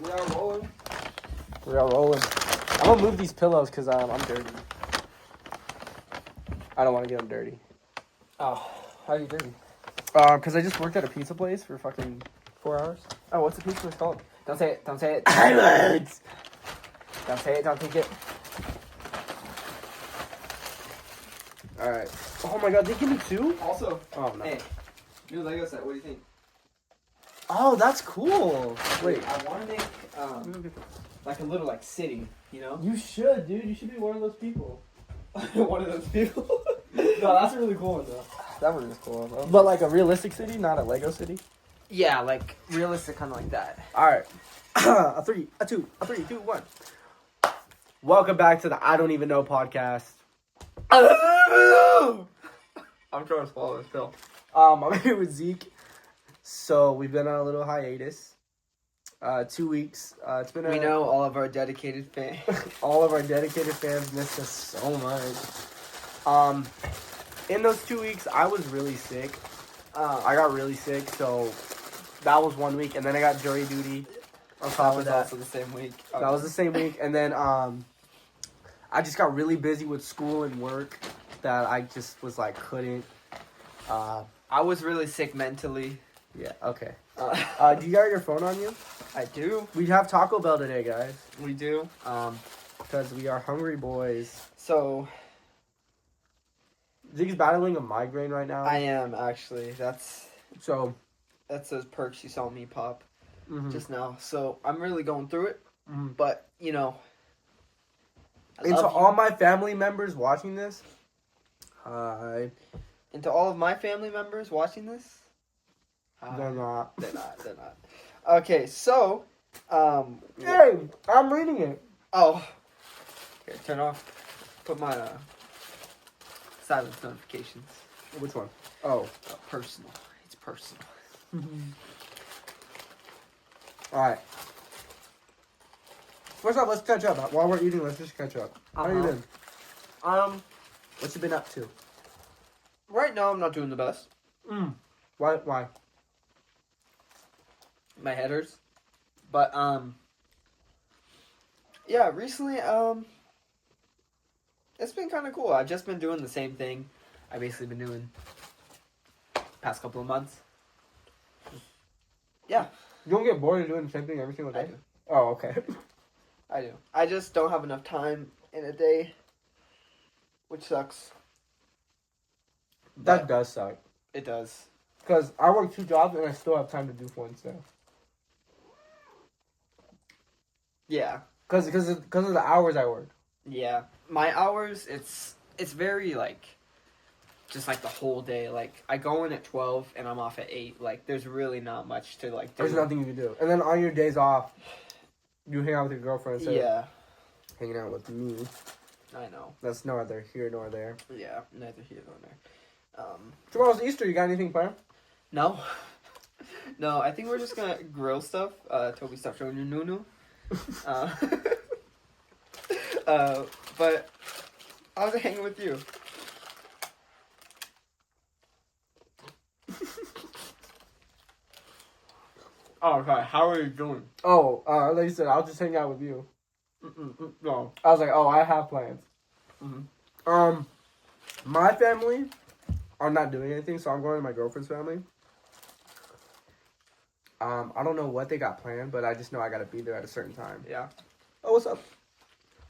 We are rolling. We are rolling. I'm gonna move these pillows because I'm dirty. I don't want to get them dirty. Oh, how are you dirty? Because I just worked at a pizza place for fucking 4 hours. Oh, what's the pizza place called? Don't say it. Don't say it. Islands! Don't say it. Don't take it. Alright. Oh my god, they give me 2? Also, Oh no. hey, new Lego set. What do you think? Oh, that's cool. Wait. I want to make like a little like city. You know? You should, dude. You should be one of those people. One of those people. No, that's a really cool one, though. That one is cool, though. But like a realistic city, not a Lego city? Yeah, like realistic, kind of like that. Alright. A 3, a 2, 2, 1. Welcome back to the I Don't Even Know podcast. I'm trying to swallow this pill. I'm here with Zeke. So we've been on a little hiatus. 2 weeks. It's been We know all of our dedicated fans. all of our dedicated fans missed us so much. In those 2 weeks, I was really sick. I got really sick, so that was 1 week, and then I got jury duty on top of that. Also the same week. That was the same week, and then I just got really busy with school and work that I just was like couldn't. I was really sick mentally. Yeah. Okay. Do you got your phone on you? I do. We have Taco Bell today, guys, We do. because we are hungry boys. So Zeke's battling a migraine right now. I am actually. That's So. those perks you saw me pop Mhm. just now. So I'm really going through it. Mhm. But you know. I And to love you. all my family members watching this, hi. And to all of my family members watching this. They're not. They're not. They're not. Okay, so, Hey, I'm reading it. oh, here, turn off. Put my silence notifications. Which one? Oh. Personal. It's personal. All right. First off, let's catch up. While we're eating, let's just catch up. How you been? What you been up to? Right now I'm not doing the best. Why? My head hurts. But yeah, recently it's been kind of cool. I've just been doing the same thing I've basically been doing past couple of months. Yeah. You don't get bored of doing the same thing every single day? I do. Oh, okay. I do. I just don't have enough time in a day, which sucks. That But does suck. it does. Because I work 2 jobs and I still have time to do one, so. Yeah. Because of the hours I work. Yeah. My hours, it's very, like, just, like, the whole day. Like, I go in at 12 and I'm off at 8. Like, there's really not much to, like, do. There's nothing you can do. And then on your days off, you hang out with your girlfriend instead Yeah. of hanging out with me. I know. That's neither here nor there. Yeah. Neither here nor there. Tomorrow's Easter. You got anything planned? No. No, I think we're just gonna grill stuff. Toby, stop showing your nunu. But how's it hanging with you? Oh, okay. How are you doing? Oh, like you said, I'll just hang out with you. No. I was like, oh, I have plans. Mhm. My family are not doing anything, so I'm going to my girlfriend's family. I don't know what they got planned, but I just know I gotta be there at a certain time. Yeah. Oh, what's up?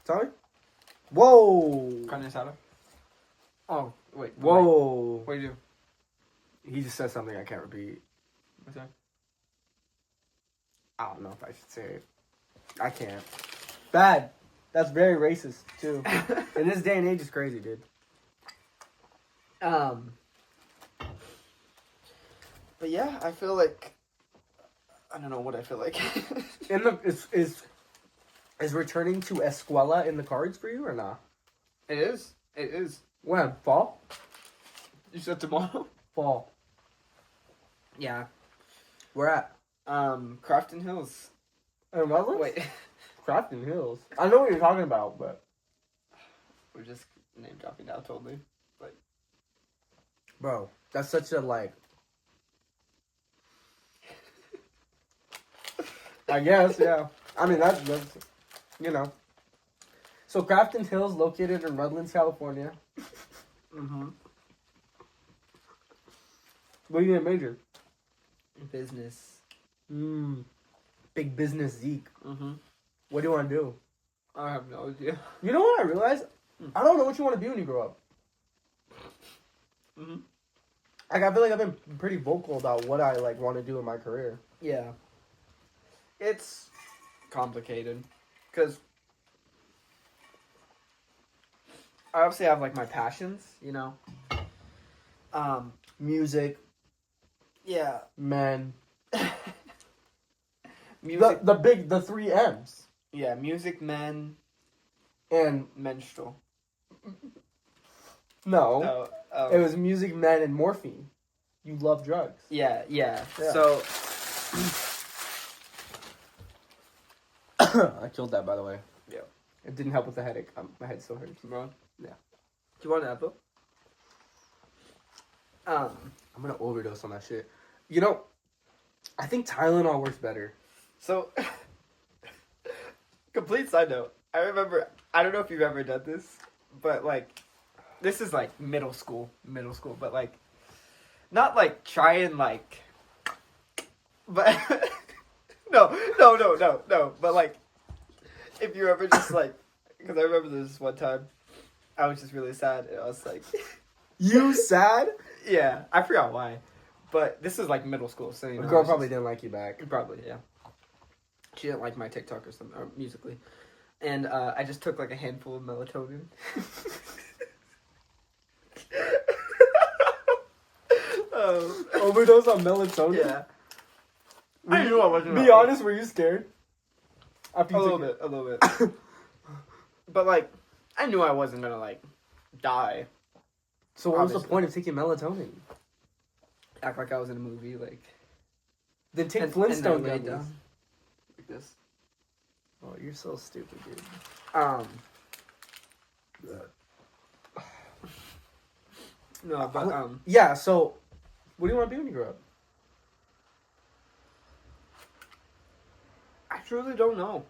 Tommy? Whoa! Carne asada? Oh, wait. Whoa! What do you do? He just said something I can't repeat. What's that? I don't know if I should say it. I can't. Bad. That's very racist, too. In this day and age, it's crazy, dude. But yeah, I feel like I don't know what I feel like. Is returning to Escuela in the cards for you or not? It is. It is. When? Fall? You said tomorrow? Fall. Yeah. Where at? Crafton Hills. In Rutland? Wait. Crafton Hills. I know what you're talking about, but We're just name dropping now, totally. Like, bro, that's such a like. I guess, yeah. I mean, that's you know. So Crafton Hills, located in Redlands, California. Mm-hmm. What are you gonna major? Business. Big business, Zeke. Mm-hmm. What do you want to do? I have no idea. You know what I realized? I don't know what you want to be when you grow up. Mm-hmm. Like, I feel like I've been pretty vocal about what I like want to do in my career. Yeah. It's complicated. Because I obviously have, like, my passions, you know? Music, Yeah. men. Music. The 3 M's. Yeah, music, men, And menstrual. no, Oh. it was music, men, and morphine. You love drugs. Yeah. Yeah. So, I killed that, by the way. yeah. It didn't help with the headache. My head still hurts. Bro. Yeah. Do you want an apple? I'm gonna overdose on that shit. You know, I think Tylenol works better. So, complete side note. I remember, I don't know if you've ever done this, but, like, this is, like, middle school, but, like, not, like, try and, like, but, no, but, like, if you ever just, like, because I remember this one time, I was just really sad, and I was like, You sad? yeah, I forgot why, but this is, like, middle school, so, you know. The girl probably didn't like you back. Probably, yeah. She didn't like my TikTok or something, or Musically. And I just took like a handful of melatonin. Overdose on melatonin? Yeah. I knew I wasn't. Be honest, were you scared? After you A little bit. But like, I knew I wasn't gonna like die. So what was the Obviously. point of taking melatonin? Act like I was in a movie, like. Then take and Flintstone I laid gummies. down. Like this. Oh, you're so stupid, dude. No, but Yeah, so what do you want to be when you grow up? I truly don't know.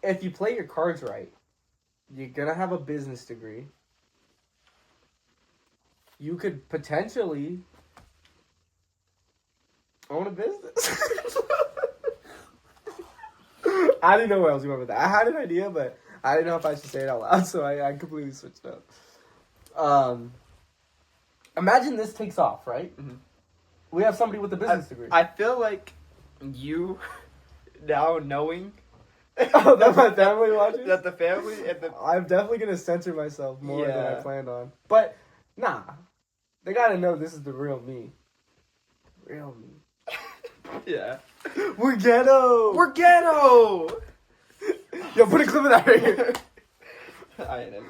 If you play your cards right, you're gonna have a business degree. You could potentially own a business. I didn't know where I was going with that. I had an idea, but I didn't know if I should say it out loud, so I completely switched up. Imagine this takes off, right? Mm-hmm. We have somebody with a business degree. I feel like you now knowing Oh, that my family watches? that the family and the I'm definitely going to censor myself more than I Yeah. planned on. But, nah. They got to know this is the real me. Real me. yeah. We're ghetto! We're ghetto. Yo, put a clip of that right here. I ain't it.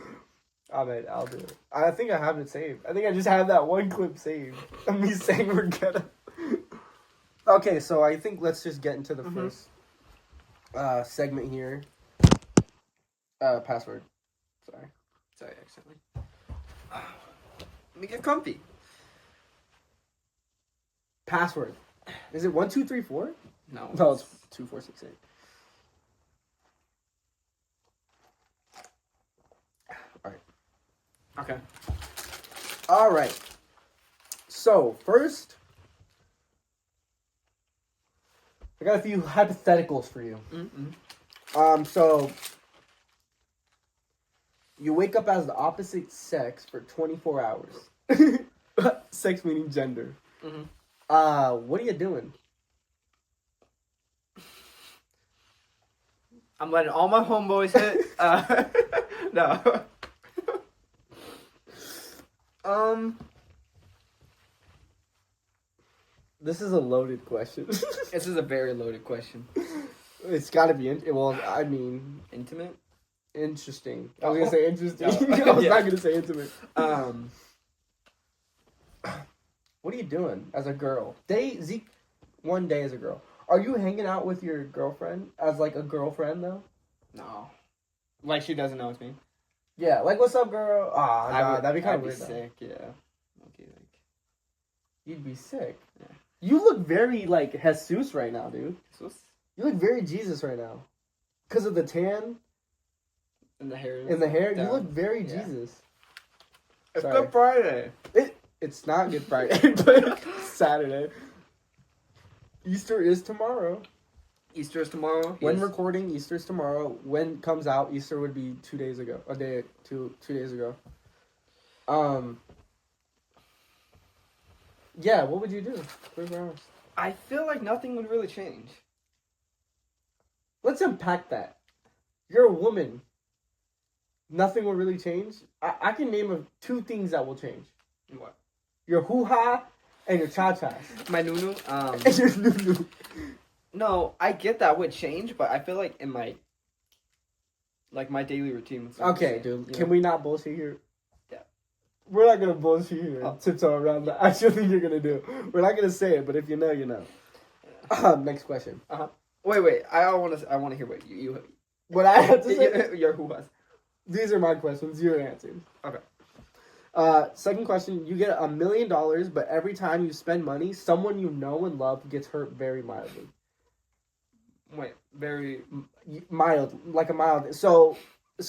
I'll do it. I think I have it saved. I think I just have that one clip saved of me saying we're ghetto. Okay, so I think let's just get into the first segment here. Password. Sorry, accidentally. Let me get comfy. Password. Is it 1, 2, 3, 4? No. No, it's 2, 4, 6, 8. Okay. All right. So first, I got a few hypotheticals for you. So you wake up as the opposite sex for 24 hours. Sex meaning gender. What are you doing? I'm letting all my homeboys hit. No. This is a loaded question. This is a very loaded question. It's got to be well. I mean, Intimate? interesting. I was gonna say interesting. Oh. I was Yeah. not gonna say intimate. What are you doing as a girl? Zeke, one day as a girl. Are you hanging out with your girlfriend as like a girlfriend though? No. Like she doesn't know it's me. Yeah, like what's up, girl? Nah, that'd be kind of weird. Sick, yeah. Okay, like You'd be sick. Yeah. You look very like Jesus right now, dude. this was You look very Jesus right now. because of the tan And the hair. and the hair, down. you look very Yeah. Jesus. It's Sorry. Good Friday. It's not Good Friday, but it's Saturday. Easter is tomorrow. Easter is tomorrow. When Yes. recording, Easter's tomorrow. When it comes out, Easter would be 2 days ago. Two days ago. Yeah, what would you do? 24 hours. I feel like nothing would really change. Let's unpack that. You're a woman. Nothing will really change. I can name 2 things that will change. What? Your hoo-ha and your cha-chas. My nunu. And your nunu. No, I get that would change, but I feel like in my daily routine. Okay, dude. Can we not bullshit here? Yeah. We're not gonna bullshit here. Oh. Tiptoe around the actual thing you're gonna do. We're not gonna say it, but if you know, you know. Next question. Wait. I want to hear what you What I have to say. your who was. These are my questions. Your answers. Okay. Second question. You get $1 million, but every time you spend money, someone you know and love gets hurt very mildly. Wait, very Mild, like a mild. So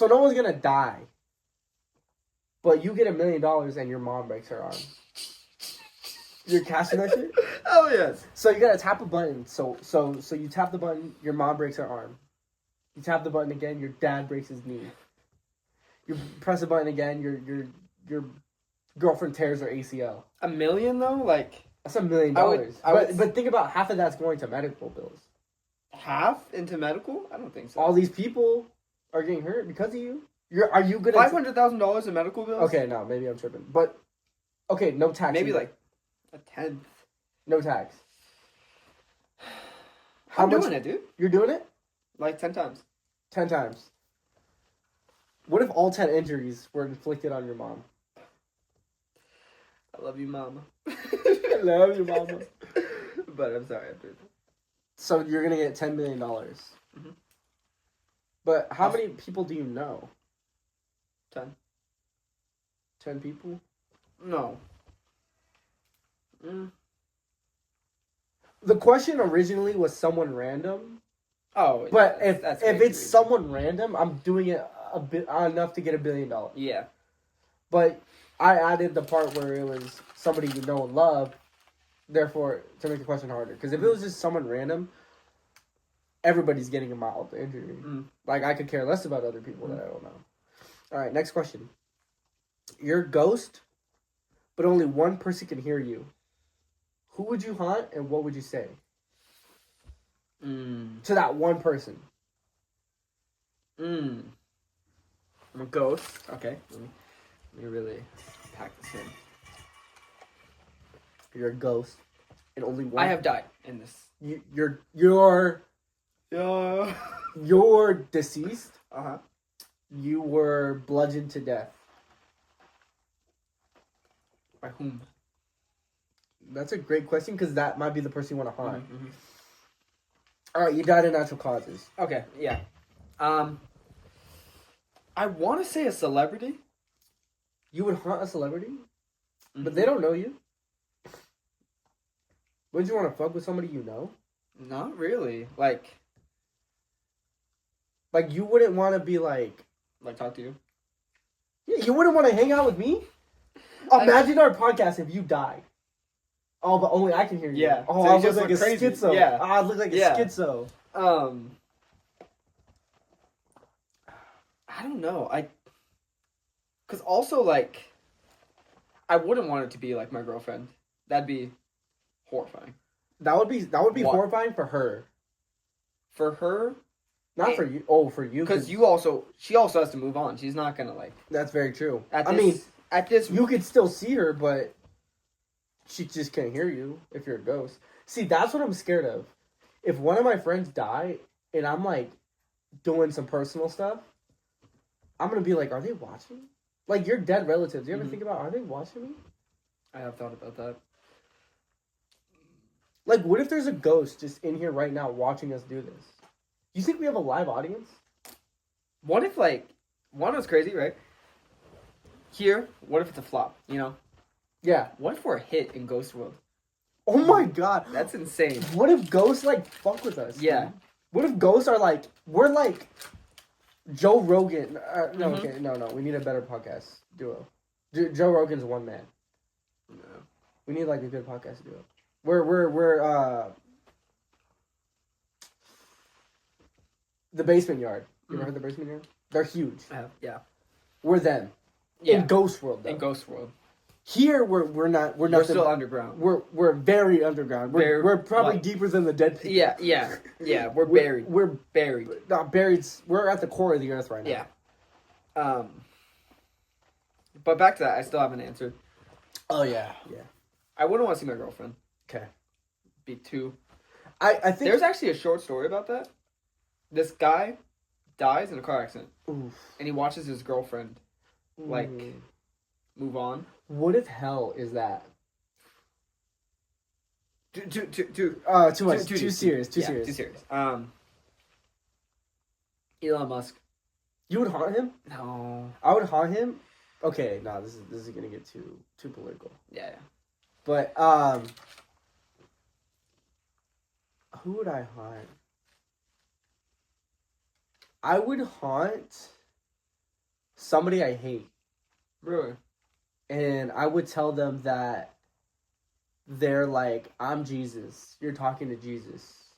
no one's gonna die. But you get $1 million and your mom breaks her arm. You're cashing that shit? Oh yes. So you gotta tap a button. So you tap the button, your mom breaks her arm. You tap the button again, your dad breaks his knee. You press the button again, your girlfriend tears her ACL. $1 million though, like That's $1 million. But think about half of that's going to medical bills. half into medical? I don't think so. All these people are getting hurt because of you. Are you gonna $500,000 in medical bills? Okay, no, maybe I'm tripping. But okay, no tax. Maybe either. like a tenth. No tax. I'm doing it, dude. You're doing it? Like 10 times. 10 times. What if all 10 injuries were inflicted on your mom? I love you, mama. I love you, mama. But I'm sorry, I did. So you're gonna get $10 million. Mm-hmm. But how many people do you know? 10. 10 people? No. The question originally was someone random. Oh, But yeah, if that's it's someone random, I'm doing it a bit enough to get $1 billion. Yeah. But I added the part where it was somebody you know and love, therefore to make the question harder. Because if it was just someone random, everybody's getting a mild injury. Like I could care less about other people that I don't know. All right, next question. You're a ghost, but only one person can hear you. Who would you haunt and what would you say? To that one person. I'm a ghost. Okay. Let me really pack this in. You're a ghost, and only one. I have died in this. You're deceased. Uh-huh. You were bludgeoned to death. By whom? That's a great question because that might be the person you want to haunt. Mm-hmm. All right, you died of natural causes. Okay, yeah. I want to say a celebrity. You would haunt a celebrity, but they don't know you. Wouldn't you want to fuck with somebody you know? Not really. Like you wouldn't want to be like talk to you. Yeah, you wouldn't want to hang out with me. Imagine our podcast if you died. Oh, but only I can hear you. Yeah. Oh, So I you look just like a look crazy. schizo. Yeah. I look like a schizo. I don't know. Cause also like, I wouldn't want it to be like my girlfriend. That'd be horrifying. That would be What? horrifying for her. For her, Not for you. Oh, for you. because she also has to move on. She's not gonna like. That's very true. At this, You could still see her, but she just can't hear you if you're a ghost. See, that's what I'm scared of. If one of my friends die and I'm like doing some personal stuff, I'm gonna be like, are they watching? Like your dead relatives. You ever think about, are they watching me? I have thought about that. Like, what if there's a ghost just in here right now watching us do this? You think we have a live audience? What if one was crazy, right? Here, what if it's a flop? You know? Yeah. What if we're a hit in Ghost World? Oh my god. That's insane. What if ghosts like fuck with us? Yeah. Dude? What if ghosts are like we're like Joe Rogan? No, Mhm. okay, no. We need a better podcast duo. Joe Rogan's one man. No. We need like a good podcast duo. We're the Basement Yard. You ever heard the Basement Yard? They're huge. Yeah. We're them. Yeah. In Ghost World, though. In Ghost World. Here we're not. We're We're nothing. still underground. We're very underground. We're probably like- deeper than the dead people. Yeah. We're buried. We're buried. Not buried. We're at the core of the earth right now. Yeah. But back to that, I still haven't answered. Oh yeah. I wouldn't want to see my girlfriend. Okay. Be too. I think There's actually a short story about that. This guy dies in a car accident, Oof. and he watches his girlfriend like move on. What if hell is that? Too Much. Too serious. Too serious. Too serious. Elon Musk. You would haunt him? No. I would haunt him. Okay, no, this is gonna get too political. Yeah. But who would I haunt? I would haunt somebody I hate. Really? And I would tell them that they're like, I'm Jesus. You're talking to Jesus.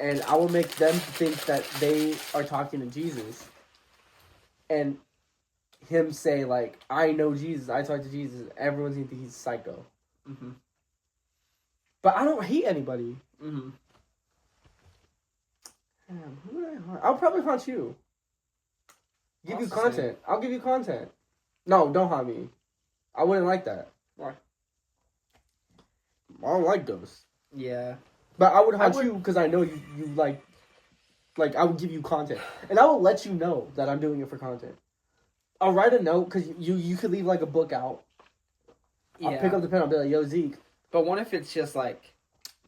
And I will make them think that they are talking to Jesus. And him say, like, I know Jesus. I talk to Jesus. Everyone's going to think he's psycho. Mm-hmm. But I don't hate anybody. Mm-hmm. Damn, who would I haunt? I'll probably haunt you. Give you content. I'll give you content. No, don't haunt me. I wouldn't like that. Why? I don't like ghosts. Yeah. But I would haunt you because I know you like I would give you content. And I will let you know that I'm doing it for content. I'll write a note because you could leave like a book out. Yeah. I'll pick up the pen. I'll be like, yo, Zeke. But what if it's just like...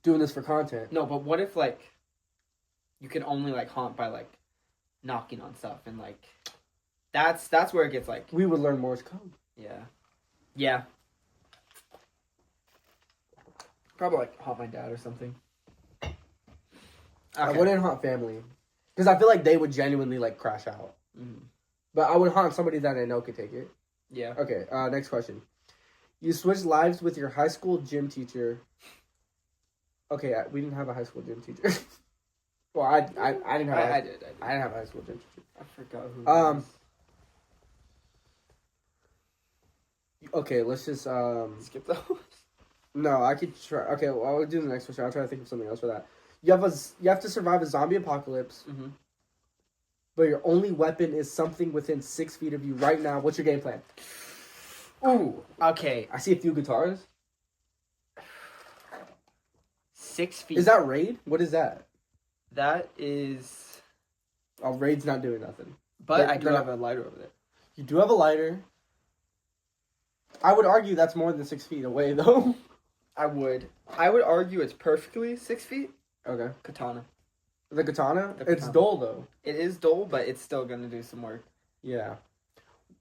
Doing this for content. No, but what if like... You can only like haunt by like knocking on stuff and like... That's where it gets like... We would learn Morse code. Yeah. Yeah. Probably like haunt my dad or something. Okay. I wouldn't haunt family. Because I feel like they would genuinely like crash out. Mm-hmm. But I would haunt somebody that I know could take it. Yeah. Okay, next question. You switched lives with your high school gym teacher. Okay, we didn't have a high school gym teacher. Well, I didn't have. I did. I didn't have a high school gym teacher. I forgot who. It was. Okay, let's just Skip those. No, I could try. Okay, well, I'll do the next question. I'll try to think of something else for that. You have to survive a zombie apocalypse. Mm-hmm. But your only weapon is something within 6 feet of you right now. What's your game plan? Ooh. Okay. I see a few guitars. 6 feet. Is that raid? What is that? That is. Oh, raid's not doing nothing. But I do have a lighter over there. You do have a lighter. I would argue that's more than 6 feet away, though. I would argue it's perfectly 6 feet. Okay. Katana. The katana? The It's katana. dull, though. It is dull, but it's still gonna do some work. Yeah.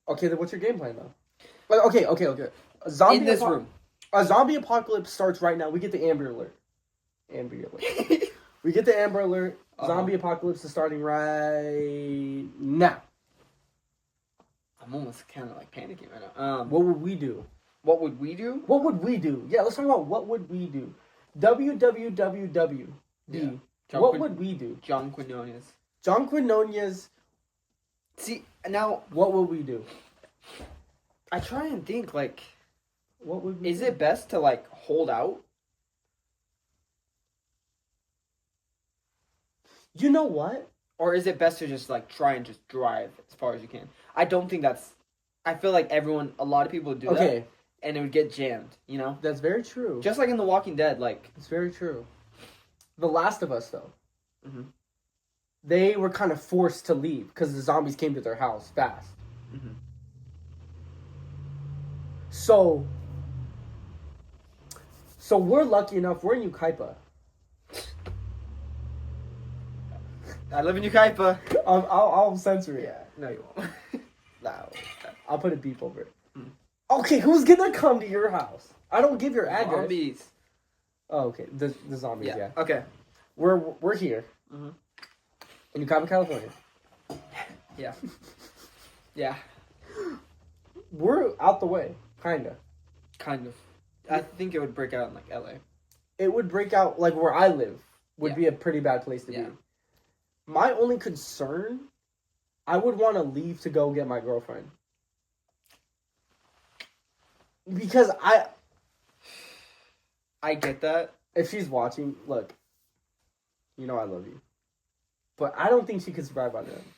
Okay, then what's your game plan, though? Like, okay. A zombie In this room. A zombie apocalypse starts right now. We get the Amber Alert. We get the Amber Alert. Zombie apocalypse is starting right now. I'm almost kind of like panicking right now. What would we do? What would we do? What would we do? Yeah, let's talk about what would we do. WWWW. Yeah. What would we do? John Quinones. John Quinones. See, now... What would we do? I try and think, like... What would we Is do? it best to, like, hold out? You know what? Or is it best to just, like, try and just drive as far as you can? I don't think that's... I feel like a lot of people would do that. And it would get jammed, you know? That's very true. Just like in The Walking Dead, like... It's very true. The Last of Us, though. Mm-hmm. They were kind of forced to leave because the zombies came to their house fast. Mm-hmm. So we're lucky enough. We're in Ukaipa. I live in Ukaipa. I'll censor it. Yeah, no you won't. No. I'll put a beep over it. Mm. Okay, who's gonna come to your house? I don't give your address. Zombies. Oh, okay. The zombies, yeah. Okay. We're here. Mm-hmm. In Ucaba, California. Yeah. Yeah. We're out the way, kinda. Kind of. I think it would break out in like LA. It would break out like where I live would Yeah. be a pretty bad place to Yeah. be. My only concern, I would want to leave to go get my girlfriend. Because I get that. if she's watching, look, you know I love you. But I don't think she could survive on her own.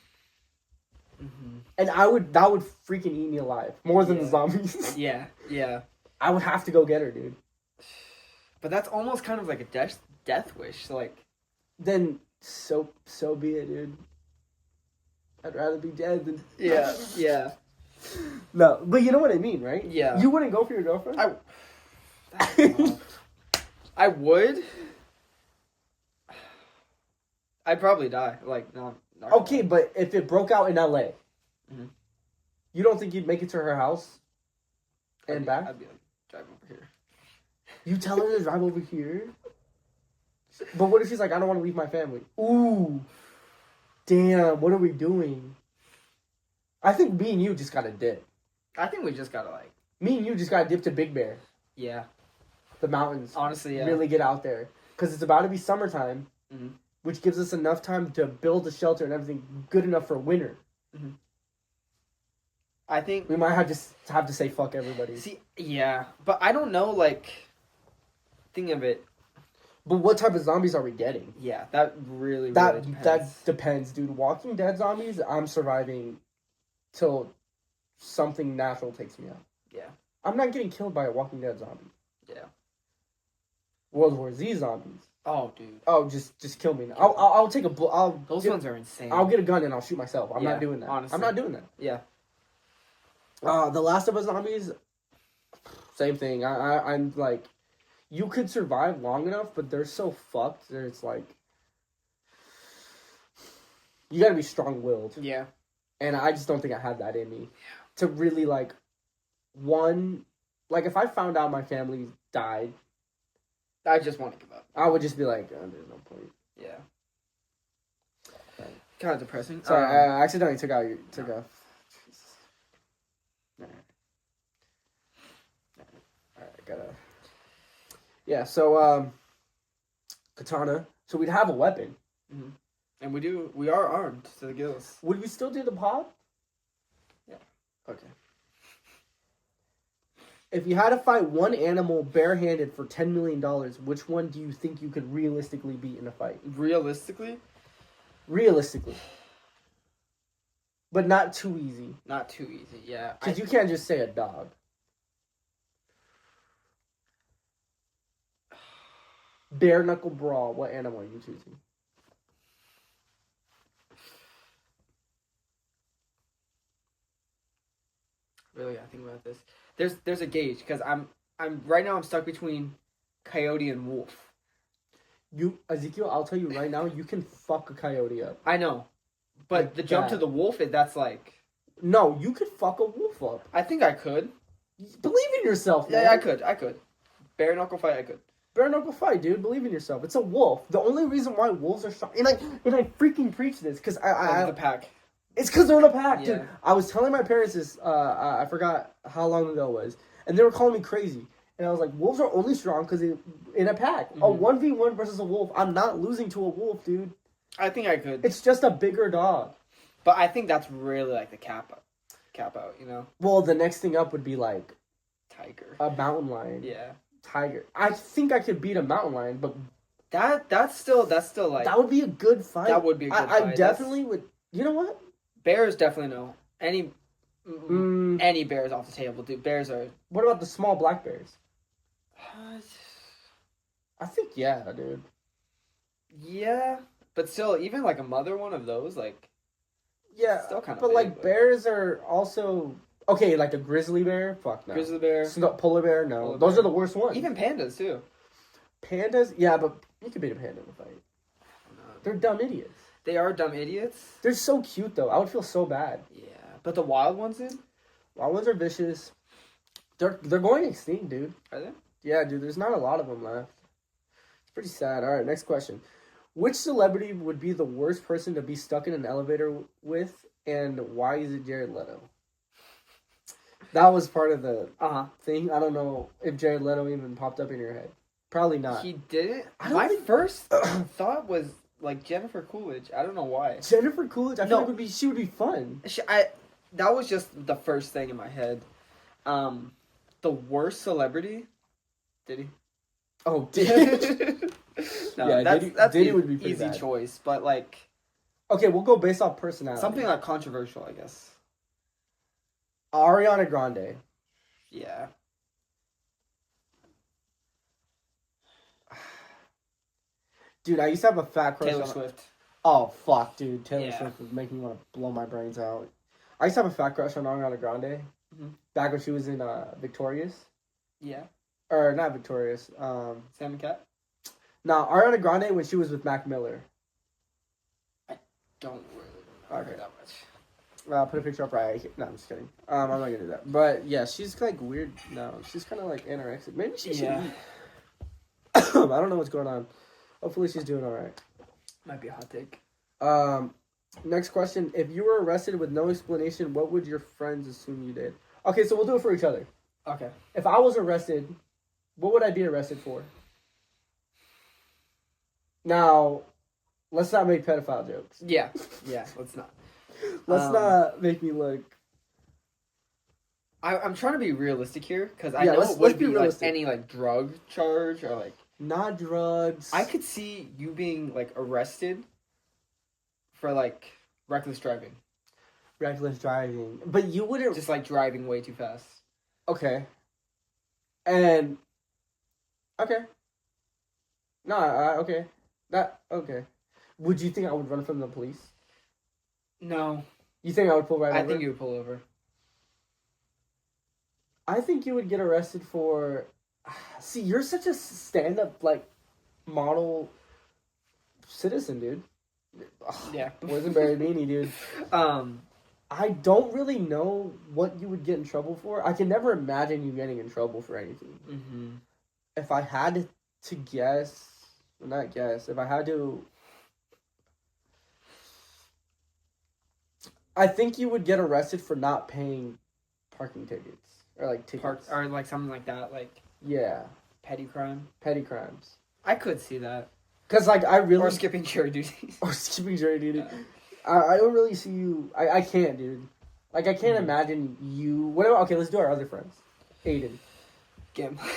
Mm-hmm. And that would freaking eat me alive. More than the zombies. Yeah, yeah. I would have to go get her, dude. But that's almost kind of like a death wish. Like, Then so be it, dude. I'd rather be dead than... yeah, yeah. No, but you know what I mean, right? Yeah. You wouldn't go for your girlfriend? I would. I'd probably die. Like, no. Okay, but if it broke out in LA, Mhm. you don't think you'd make it to her house and back? I'd be like, drive over here. You tell her to drive over here? But what if she's like, I don't want to leave my family? Ooh. Damn, what are we doing? I think me and you just gotta dip. I think we just gotta like... Me and you just gotta dip to Big Bear. Yeah. The mountains. Honestly, yeah. Really get out there. Because it's about to be summertime, Mm-hmm. which gives us enough time to build a shelter and everything good enough for winter. Mm-hmm. I think... We might have to say fuck everybody. See, yeah. But I don't know, like... Think of it. But what type of zombies are we getting? Yeah, that really That depends. that depends, dude. Walking Dead zombies, I'm surviving till something natural takes me out. Yeah. I'm not getting killed by a Walking Dead zombie. Yeah. World War Z zombies. Oh, dude. Oh, just kill me now. I'll take a Those ones are insane. I'll get a gun and I'll shoot myself. I'm Yeah, not doing that. honestly. I'm not doing that. Yeah. The Last of Us zombies, same thing. I'm like, you could survive long enough, but they're so fucked that it's like, you gotta be strong-willed. Yeah. And I just don't think I have that in me. To really, like, if I found out my family died, I just want to give up. I would just be like, oh, there's no point. Yeah. Kind of depressing. Sorry, I accidentally took off. Jesus. Alright, gotta... Yeah, so, katana. So we'd have a weapon. Mm-hmm. And we are armed to the gills. Would we still do the pod? Yeah. Okay. If you had to fight one animal barehanded for $10 million, which one do you think you could realistically beat in a fight? Realistically? Realistically. But not too easy. Not too easy, yeah. Because you can't just say a dog. Bare knuckle brawl, what animal are you choosing? Really gotta think about this. There's a gauge, because I'm right now I'm stuck between coyote and wolf. Ezekiel, I'll tell you right now, you can fuck a coyote up. I know. But Like the jump that. to the wolf, that's like... No, you could fuck a wolf up. I think I could. Believe in yourself, man. Yeah, I could. Bare knuckle fight, I could. Bare knuckle fight, dude. Believe in yourself. It's a wolf. The only reason why wolves are strong, and I freaking preach this because The pack. It's because they're in a pack, Yeah. dude. I was telling my parents this. I forgot how long ago it was, and they were calling me crazy. And I was like, wolves are only strong because in a pack. Mm-hmm. A 1v1 versus a wolf. I'm not losing to a wolf, dude. I think I could. It's just a bigger dog. But I think that's really like the cap out, you know? Well, the next thing up would be like Tiger. a mountain lion. Yeah. Tiger. I think I could beat a mountain lion, but That's still like... that would be a good fight. That would be a good I fight. definitely would. You know what? Bears definitely no. Any bears off the table, dude. Bears are... What about the small black bears? I think yeah, dude. Yeah, but still, even like a mother one of those, like... Yeah, Still kinda but big, like but- bears are also okay. Like a grizzly bear, fuck no. Grizzly bear. Polar bear, no. Polar Those bear. are the worst ones. Even pandas, too. Pandas, yeah, but you could beat a panda in a fight. They're dumb idiots. They are dumb idiots. They're so cute though. I would feel so bad. Yeah, but the wild ones, dude? Wild ones are vicious. They're going extinct, dude. Are they? Yeah, dude. There's not a lot of them left. It's pretty sad. All right, next question. Which celebrity would be the worst person to be stuck in an elevator with, and why is it Jared Leto? That was part of the thing. I don't know if Jared Leto even popped up in your head. Probably not. He didn't? My first thought was, like, Jennifer Coolidge. I don't know why. Jennifer Coolidge? I feel like she would be fun. That was just the first thing in my head. The worst celebrity? Did he? Oh, did No, yeah, that's Diddy would be pretty easy bad. choice, but like... Okay, we'll go based off personality. Something like controversial, I guess. Ariana Grande. Yeah. Dude, I used to have a fat crush Taylor on... Swift. Oh, fuck, dude. Taylor Yeah. Swift was making me want to blow my brains out. I used to have a fat crush on Ariana Grande. Mm-hmm. Back when she was in Victorious. Yeah. Or, not Victorious. Sam and Cat? No, Ariana Grande when she was with Mac Miller. Don't really remember that much. I'll put a picture up right here. No, I'm just kidding. I'm not gonna do that. But yeah, she's like weird now. She's kind of like anorexic. Maybe she should eat. I don't know what's going on. Hopefully she's doing all right. Might be a hot take. Next question. If you were arrested with no explanation, what would your friends assume you did? Okay, so we'll do it for each other. Okay. If I was arrested, what would I be arrested for? Now, let's not make pedophile jokes. Yeah, let's not. Let's not make me look... I'm trying to be realistic here, because I know let's it would be be like realistic. any like drug charge or like... Not drugs. I could see you being like arrested for like reckless driving. Reckless driving. But you wouldn't... Just like driving way too fast. Okay. And... Okay. No, okay. Okay. Would you think I would run from the police? No. You think I would pull right over? I think you would pull over. I think you would get arrested for... See, you're such a stand-up, like, model citizen, dude. Yeah. Wasn't very meanie, dude. I don't really know what you would get in trouble for. I can never imagine you getting in trouble for anything. Mm-hmm. If I had to guess... Well, not guess. If I had to... I think you would get arrested for not paying parking tickets. Or, like, tickets. Or like something like that, like... Yeah. Petty crime? Petty crimes. I could see that. Because, like, I really... Or skipping jury duties. Or skipping jury duty. Yeah. I don't really see you... I can't, dude. Like, I can't imagine you... What about... Okay, let's do our other friends. Aiden. Gambling.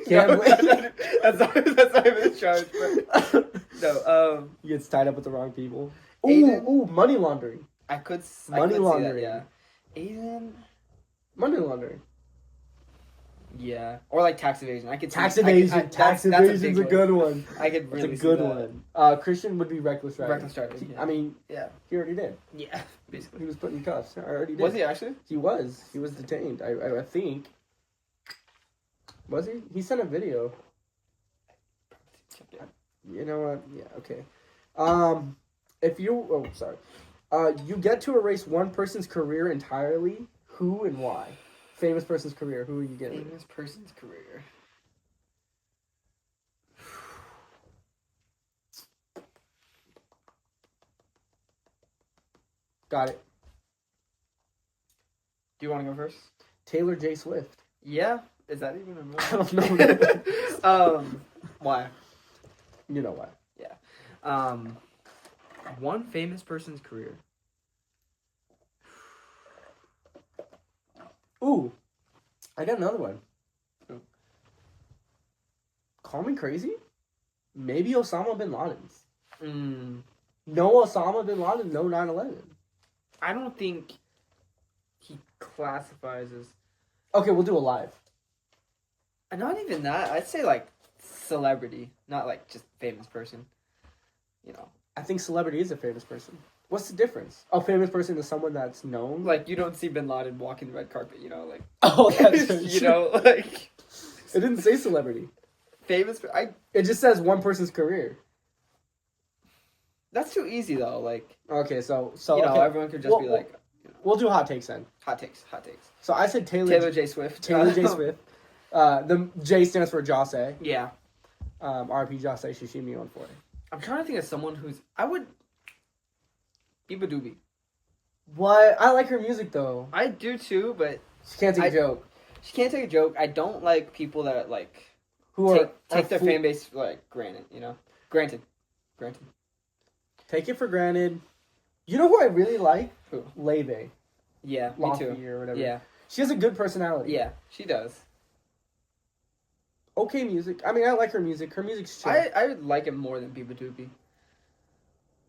Gambling? That's not even a charge, but... No, He gets tied up with the wrong people. Aiden? Ooh, money laundering. I could Money laundering. see that, yeah. Aiden... Money laundering. Yeah. Or like tax evasion. I could see... Tax evasion. Tax evasion's a good one. I could really That's a good see that. one. Christian would be reckless driving. Reckless driving, yeah. I mean, Yeah. he already did. Yeah, basically. He was put in cuffs. I already did. Was he actually? He was. He was detained. I think. Was he? He sent a video. You know what? Yeah, okay. If you... Oh, sorry. You get to erase one person's career entirely. Who and why? Famous person's career. Who are you getting? Famous person's career. Got it. Do you want to go first? Taylor J. Swift. Yeah. Is that even a movie? I don't know. Why? You know why. Yeah. One famous person's career. Ooh. I got another one. Who? Call me crazy? Maybe Osama bin Laden's. No Osama bin Laden, no 9/11. I don't think he classifies as... Okay, we'll do a live. Not even that. I'd say, like, celebrity. Not, like, just famous person. You know. I think celebrity is a famous person. What's the difference? A famous person is someone that's known? Like, you don't see Bin Laden walking the red carpet, you know, like... Oh, that's very you true. know, like... It didn't say celebrity. Famous... It just says one person's career. That's too easy, though, like... Okay, so you know, okay. everyone could just be like... You know, We'll do hot takes then. hot takes. So I said Taylor J. Swift. Taylor J. Swift. The J stands for Jose. Yeah. RP Jose Shishimi on 4. I'm trying to think of someone who's... I would... Biba Doobie. What? I like her music though. I do too, but... She can't take a joke. She can't take a joke. I don't like people that, like... Who take their fan base, like, granted, you know? Granted. Take it for granted. You know who I really like? Who? Leve. Yeah, me too. Or whatever. Yeah. She has a good personality. Yeah, she does. Okay music. I mean, I like her music. Her music's chill. I would like it more than Biba Doobie.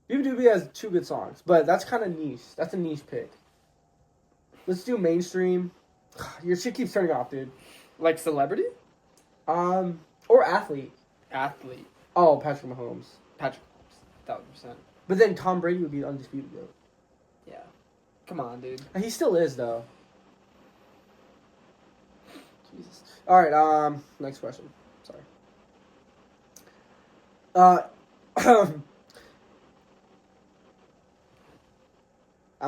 Biba Doobie has 2 good songs, but that's kind of niche. That's a niche pick. Let's do mainstream. Your shit keeps turning off, dude. Like celebrity? Or athlete. Athlete. Oh, Patrick Mahomes. Patrick, 1,000%. But then Tom Brady would be undisputed, though. Yeah. Come on, dude. He still is, though. Jesus. All right. Next question. Sorry. I'm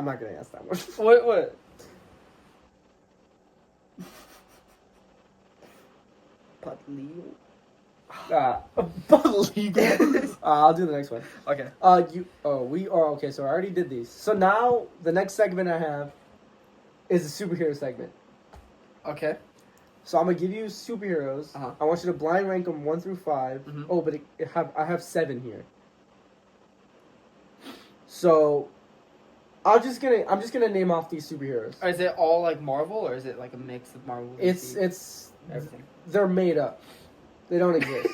not gonna ask that one. What? I'll do the next one. Okay. Okay, so I already did these. So now the next segment I have is a superhero segment. Okay. So I'm gonna give you superheroes. Uh-huh. I want you to blind rank them 1 through 5. Mm-hmm. Oh, but I have 7 here. So I'm just gonna name off these superheroes. Is it all like Marvel, or is it like a mix of Marvel? It's everything. They're made up. They don't exist.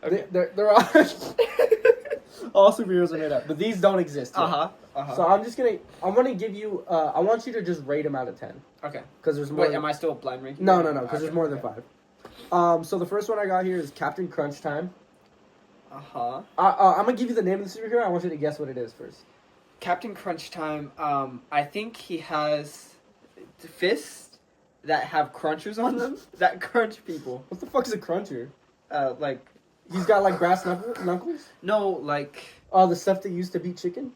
Okay. They're all superheroes are made up, but these don't exist yet. So I'm gonna give you. I want you to just rate them out of 10. Okay. Because there's more. Wait, am I still blind ranking? No. Because there's more than 5. So the first one I got here is Captain Crunch Time. I'm gonna give you the name of the superhero. I want you to guess what it is first. Captain Crunch Time. I think he has fists that have crunchers on them that crunch people. What the fuck is a cruncher? Like he's got like brass knuckles. No, like the stuff that used to beat chicken.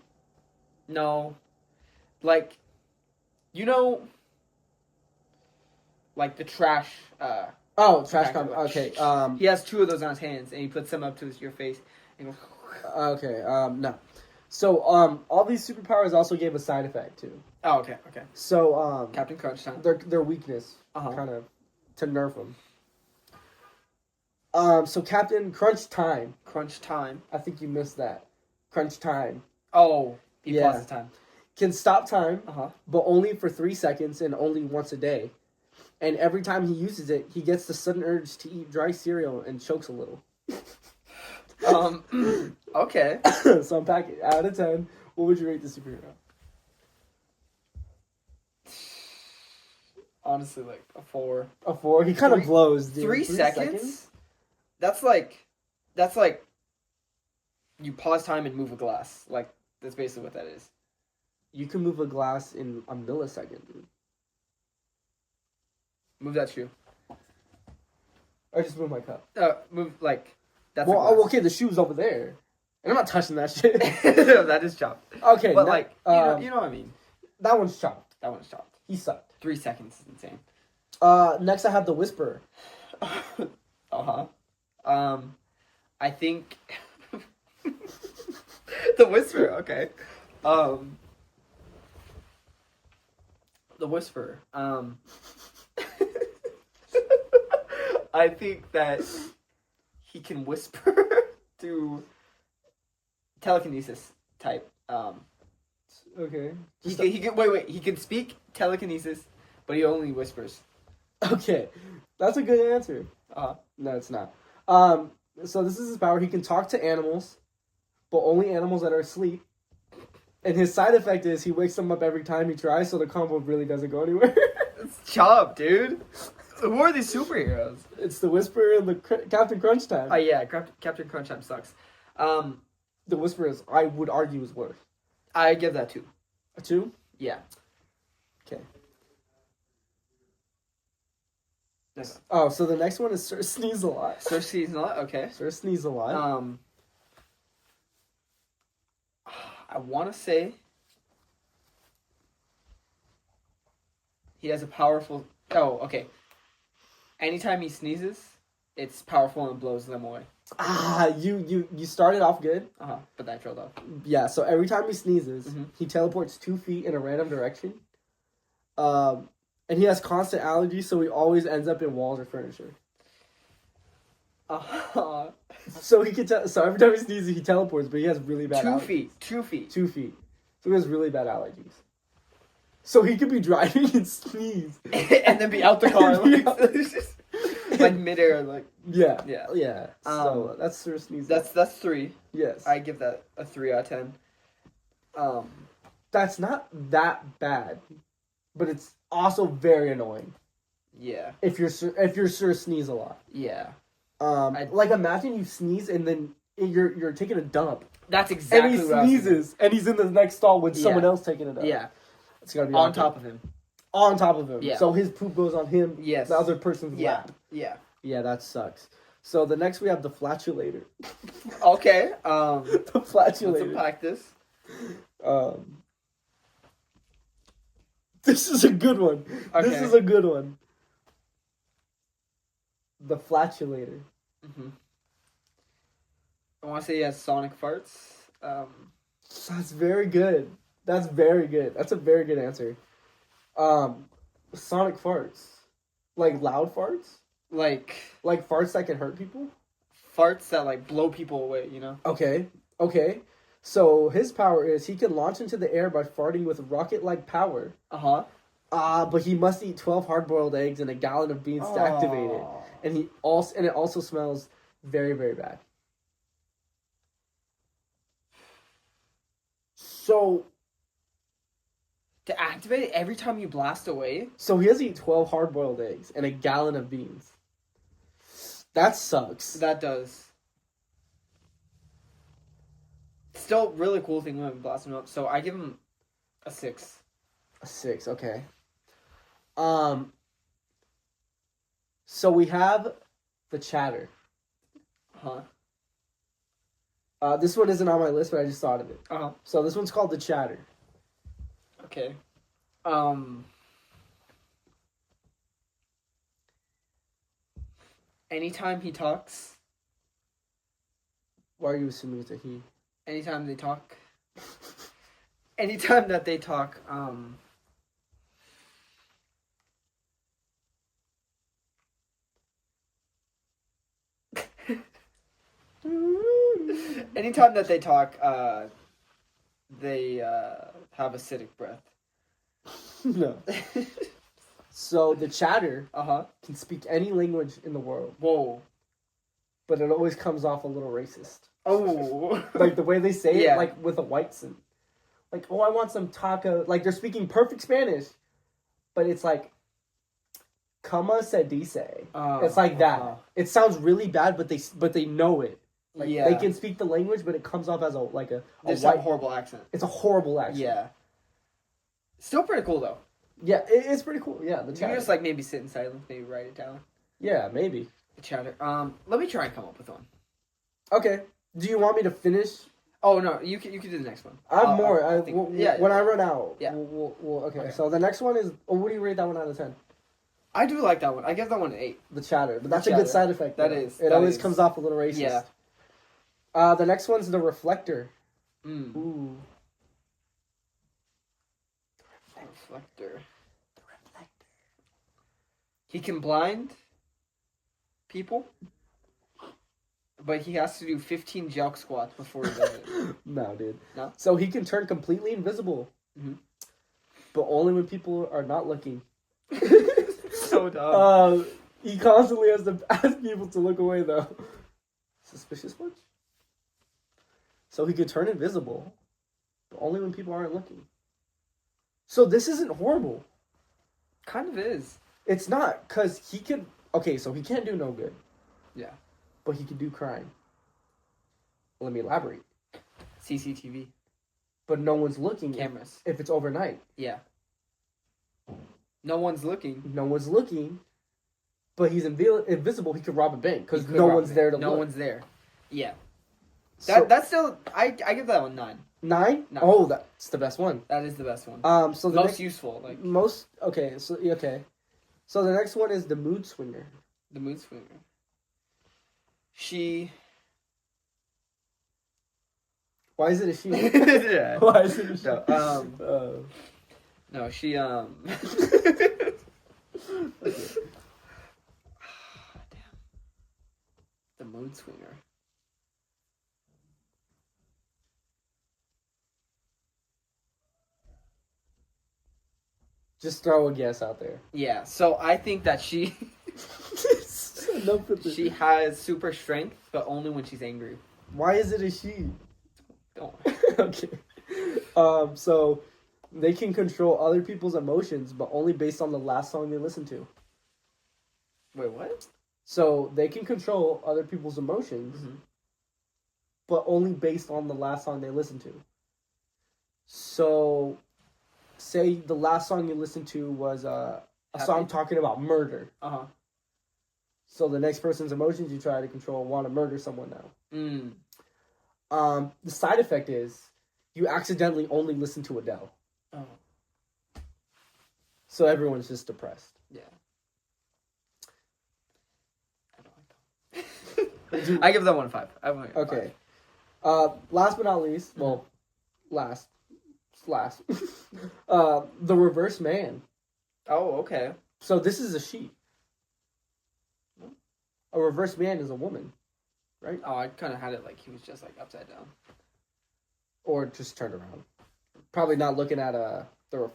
No, like like the trash. Trash com. Okay. He has 2 of those on his hands, and he puts them up to your face. And goes, okay. No. So all these superpowers also gave a side effect too. Oh, okay. So Captain Crunch Time. Their weakness, kind of, to nerf them. So Captain Crunch Time. Crunch Time. I think you missed that. Crunch Time. Oh, he pauses time. Can stop time, but only for 3 seconds and only once a day. And every time he uses it, he gets the sudden urge to eat dry cereal and chokes a little. Okay. So I'm packing out of 10. What would you rate the superhero? Honestly, like a 4. A 4? He kind of blows, dude. 3 seconds? That's like you pause time and move a glass. Like that's basically what that is. You can move a glass in a millisecond, dude. Move that shoe. Or just move my cup. Move like that's. Well, okay, the shoe's over there, and I'm not touching that shit. That is chopped. Okay, but you know what I mean. That one's chopped. He sucked. 3 seconds is insane. Next I have the Whisperer. I think the Whisperer. Okay. The Whisperer. I think that he can whisper through telekinesis type. Okay. He can wait. He can speak telekinesis, but he only whispers. Okay, that's a good answer. No, it's not. So this is his power. He can talk to animals, but only animals that are asleep. And his side effect is he wakes them up every time he tries, so the combo really doesn't go anywhere. It's chopped, dude. Who are these superheroes? It's the Whisperer and the Captain Crunch Time. Oh yeah, Captain Crunch Time sucks. The Whisperer is, I would argue, is worse. I give that 2. A 2? Yeah. Okay. Oh, so the next one is Sir Sneeze-a-Lot. Sir Sneeze-a-Lot, okay. Sir Sneeze-a-Lot. I want to say he has a powerful... Oh, okay. Anytime he sneezes, it's powerful and blows them away. You started off good. But that trailed off. Yeah, so every time he sneezes, Mm-hmm. he teleports 2 feet in a random direction. And he has constant allergies, so he always ends up in walls or furniture. So he can so every time he sneezes, he teleports, but he has really bad 2 allergies. feet. 2 feet. 2 feet. So he has really bad allergies. So he could be driving and sneeze. And then be out the car. Like midair, like. Yeah. Yeah. Yeah. So that's Sir Sneeze. That's 3. Yes. I give that a 3 out of 10. That's not that bad, but it's also very annoying. Yeah. If you're Sir Sneeze a lot. Yeah. Like imagine you sneeze and then you're taking a dump. That's exactly and he what sneezes and he's in the next stall with someone else taking a dump. Yeah. It's gotta be on top of him. On top of him. Yeah. So his poop goes on him. Yes. The other person's lap. Yeah. Yeah, that sucks. So the next we have the flatulator. Okay. The flatulator. Let's unpack this. This is a good one. Okay. This is a good one. The flatulator. Mm-hmm. I want to say he has sonic farts. That's very good. That's very good. That's a very good answer. Sonic farts. Like loud farts? Like farts that can hurt people? Farts that like blow people away, you know? Okay. So his power is he can launch into the air by farting with rocket-like power. But he must eat 12 hard-boiled eggs and a gallon of beans to activate it. And it also smells very, very bad. So to activate it every time you blast away? So he has to eat 12 hard-boiled eggs and a gallon of beans. That sucks. That does. Still, really cool thing when we blast him up. So I give him a 6. A 6, okay. So we have the chatter. This one isn't on my list, but I just thought of it. So this one's called the chatter. Okay. Anytime he talks. Why are you assuming it's a he? Anytime they talk. Anytime that they talk, anytime that they talk, they have acidic breath. No. So the chatter can speak any language in the world. Whoa. But it always comes off a little racist. Oh. Like the way they say it, like with a white accent. Like, oh, I want some taco. Like they're speaking perfect Spanish, but it's like, "Como se dice?" It's like that. It sounds really bad, but they know it. Like they can speak the language, but it comes off as a white horrible accent. It's a horrible accent. Yeah. Still pretty cool though. Yeah, it's pretty cool. Yeah, the chatter. You can just like maybe sit in silence, maybe write it down. Yeah, maybe. The chatter. Let me try and come up with one. Okay. Do you want me to finish? Oh no, you can do the next one. I have more. When I run out. Yeah. Okay. So the next one is. Oh, what do you rate that one out of 10? I do like that one. I give that one an 8. The chatter, but that's a good side effect. That is. It always comes off a little racist. Yeah. The next one's the reflector. Ooh. Reflector. The reflector. He can blind people, but he has to do 15 jelk squats before he does it. No, dude. No? So he can turn completely invisible, but only when people are not looking. So dumb. He constantly has to ask people to look away, though. Suspicious much? So he could turn invisible, but only when people aren't looking. So this isn't horrible. Kind of is. It's not, because he could... Okay, so he can't do no good. Yeah. But he could do crime. Let me elaborate. CCTV. But no one's looking. Cameras. If it's overnight. Yeah. No one's looking. No one's looking. But he's invisible. He could rob a bank because no one's there to look. No one's there. Yeah. That's still... I give that one 9. 9? No. Oh, that's the best one. That is the best one. So the most useful. Like most... Okay. So the next one is the mood swinger. The mood swinger. She Why is it a she? Yeah. Why is it a she? No, she Okay. Damn. The mood swinger. Just throw a guess out there. Yeah, so I think that she Enough with this. she has super strength, but only when she's angry. Why is it a she? Don't. Okay. So they can control other people's emotions, but only based on the last song they listen to. Wait, what? So they can control other people's emotions, but only based on the last song they listen to. So, say the last song you listened to was a song talking about murder. So the next person's emotions you try to control want to murder someone now. The side effect is you accidentally only listen to Adele. Oh. So everyone's just depressed. Yeah. I don't like that. I give that one a 5. Okay. Last but not least, well, last. The reverse man. Oh, okay. So this is a she. A reverse man is a woman, right? Oh, I kind of had it like he was just like upside down. Or just turned around. Probably not looking at the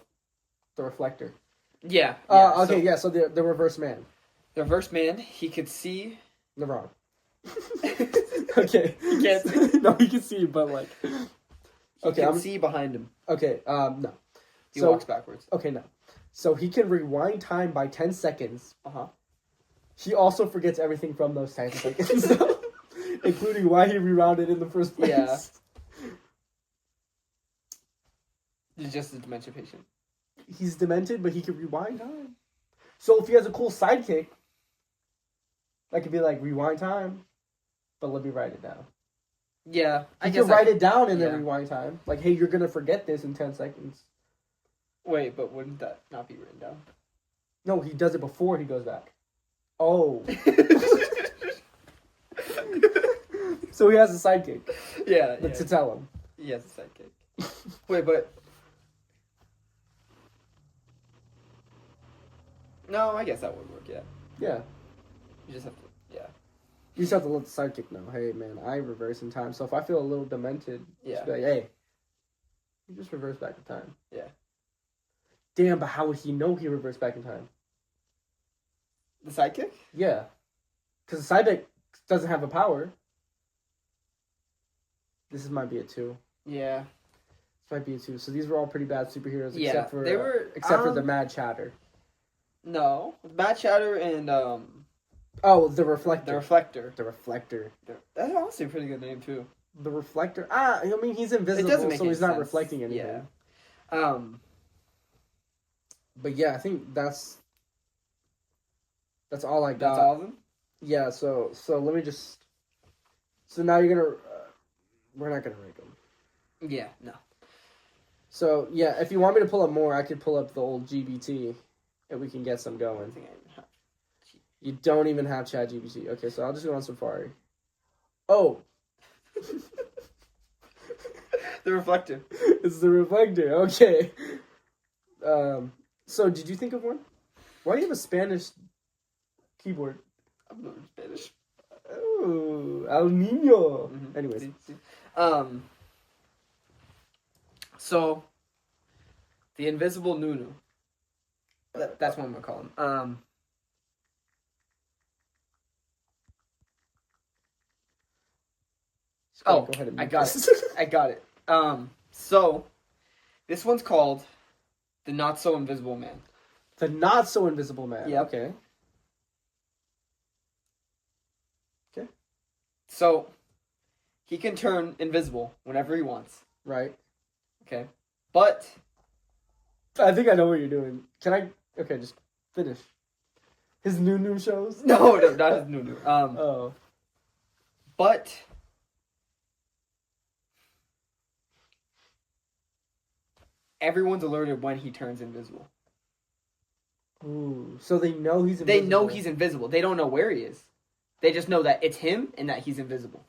reflector. Yeah. Okay, so the reverse man. The reverse man, he could see. LeBron. Okay. He can't see. No, he can see, but like. He can see behind him. Okay, no. He walks backwards. Okay, no. So he can rewind time by 10 seconds. Uh-huh. He also forgets everything from those 10 seconds, including why he rewound in the first place. Yeah. He's just a dementia patient. He's demented, but he can rewind time. So if he has a cool sidekick, that could be like, rewind time, but let me write it down. Yeah. I can write it down and then rewind time. Like, hey, you're going to forget this in 10 seconds. Wait, but wouldn't that not be written down? No, he does it before he goes back. Oh. So he has a sidekick. Yeah. To tell him. He has a sidekick. Wait, but... No, I guess that would work, yeah. Yeah. You just have to... Yeah. You just have to let the sidekick know, hey, man, I reverse in time. So if I feel a little demented, just be like, hey, you just reverse back in time. Yeah. Damn, but how would he know he reversed back in time? The sidekick? Yeah. Because the sidekick doesn't have a power. This might be a 2. Yeah. This might be a 2. So these were all pretty bad superheroes, Yeah, except for they were, except for the Mad Chatter. No. Mad Chatter and Oh, the Reflector. The Reflector. The Reflector. That's honestly a pretty good name too. The Reflector. I mean he's invisible, so he's not reflecting anything. Yeah. But yeah, I think that's all I got. That's all of them? Yeah, so let me just... So now you're gonna... we're not gonna rank them. Yeah, no. So, yeah, if you want me to pull up more, I could pull up the old GBT, and we can get some going. You don't even have ChatGPT. Okay, so I'll just go on Safari. Oh! The Reflector. It's the Reflector, okay. So, did you think of one? Why do you have a Spanish keyboard? I'm not Spanish. Oh, El Nino. Mm-hmm. Anyways. So, the Invisible Nunu. That's what I'm going to call him. Go ahead and I got it. I got it. So, this one's called The Not So Invisible Man. The Not So Invisible Man. Yeah. Okay. So, he can turn invisible whenever he wants. Right. Okay. But... I think I know what you're doing. Can I... Okay, just finish. His new shows? No, not his new. Oh. But... everyone's alerted when he turns invisible. Ooh, so they know he's invisible. They know he's invisible. They don't know where he is. They just know that it's him and that he's invisible.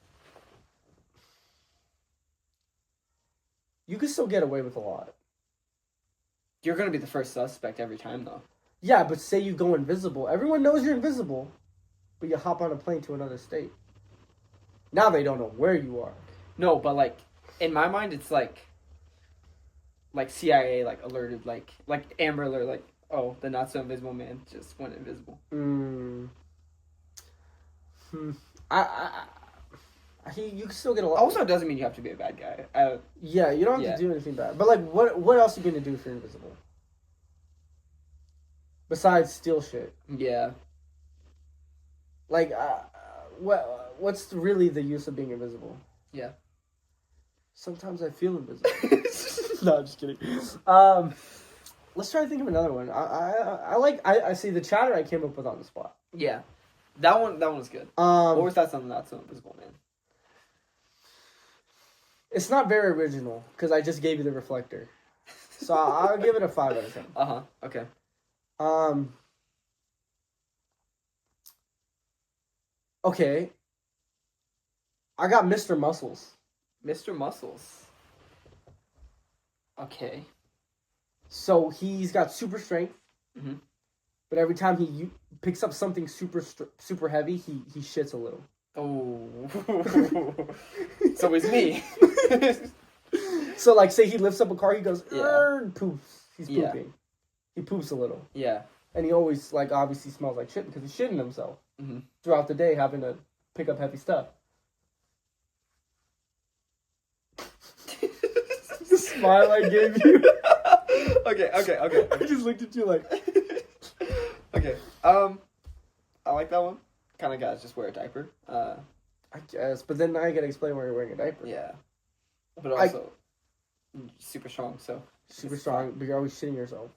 You can still get away with a lot. You're gonna be the first suspect every time, though. Yeah, but say you go invisible. Everyone knows you're invisible, but you hop on a plane to another state. Now they don't know where you are. No, but like in my mind, it's like CIA like alerted, like Amber Alert, like, oh, the not so invisible man just went invisible. You can still get a lot. Also, it doesn't mean you have to be a bad guy. Yeah, you don't have to do anything bad. But like, what else are you gonna do if you're invisible? Besides steal shit. Yeah. Like, what's really the use of being invisible? Yeah. Sometimes I feel invisible. No, I'm just kidding. Let's try to think of another one. I see the chatter I came up with on the spot. Yeah. That one was good. What was that something not so invisible, man? It's not very original, because I just gave you the reflector. So I'll give it a 5 out of 10. Uh-huh. Okay. Okay. I got Mr. Muscles. Mr. Muscles. Okay. So he's got super strength. Mm-hmm. But every time he picks up something super heavy, he shits a little. Oh. So it's me. So like, say he lifts up a car, he goes, poops. He's pooping. Yeah. He poops a little. Yeah. And he always, like, obviously smells like shit because he's shitting himself throughout the day, having to pick up heavy stuff. The smile I gave you. Okay. I just looked at you like. Okay. I like that one. Kind of guys just wear a diaper. I guess, but then I gotta explain why you're wearing a diaper. Yeah. But also, super strong. So super strong, but you're always shitting yourself.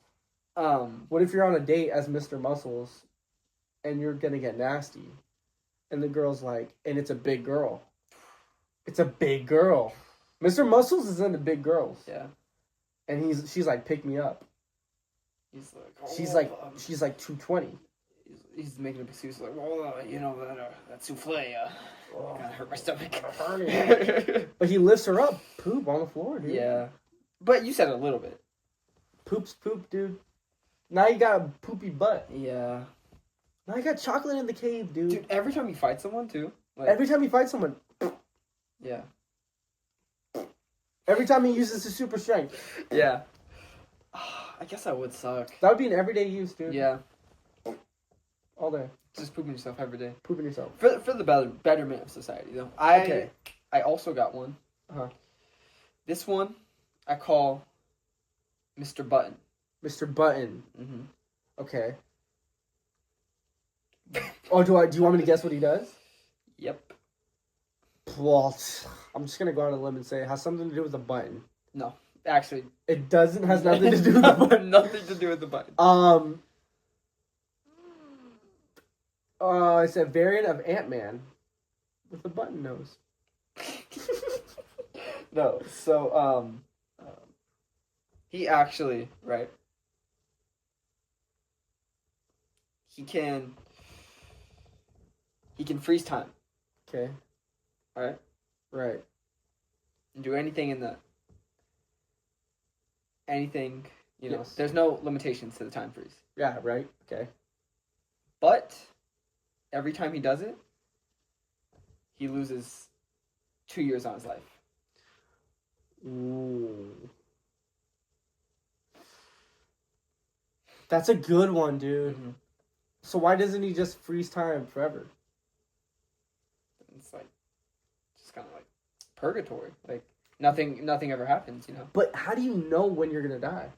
Um. What if you're on a date as Mr. Muscles, and you're gonna get nasty, and the girl's like, and it's a big girl. It's a big girl. Mr. Muscles is into big girls. Yeah. And she's like, pick me up. He's like, she's like 220. He's making a excuse like, well, that souffle, kind of hurt my stomach. But he lifts her up, poop on the floor, dude. Yeah. But you said a little bit. Poop's poop, dude. Now you got a poopy butt. Yeah. Now you got chocolate in the cave, dude. Dude, every time you fight someone, too. Like, every time you fight someone. Yeah. Every time he uses his super strength. Yeah. I guess that would suck. That would be an everyday use, dude. Yeah. All day. Just pooping yourself every day. Pooping yourself. For the betterment of society, though. I also got one. Uh-huh. This one, I call Mr. Button. Mr. Button. Mm-hmm. Okay. Oh, do you want me to guess what he does? Yep. Well, I'm just gonna go on a limb and say it has something to do with the button. No, actually, it doesn't. Has nothing to do with the button. Nothing to do with the button. It's a variant of Ant-Man with a button nose. No, so he actually, right? He can freeze time. Okay. All right. Right. And do anything anything, Yes. There's no limitations to the time freeze. Yeah, right. Okay. But every time he does it, he loses 2 years on his life. Ooh. That's a good one, dude. Mm-hmm. So why doesn't he just freeze time forever? It's like just kind of like purgatory. Like nothing ever happens, But how do you know when you're gonna die?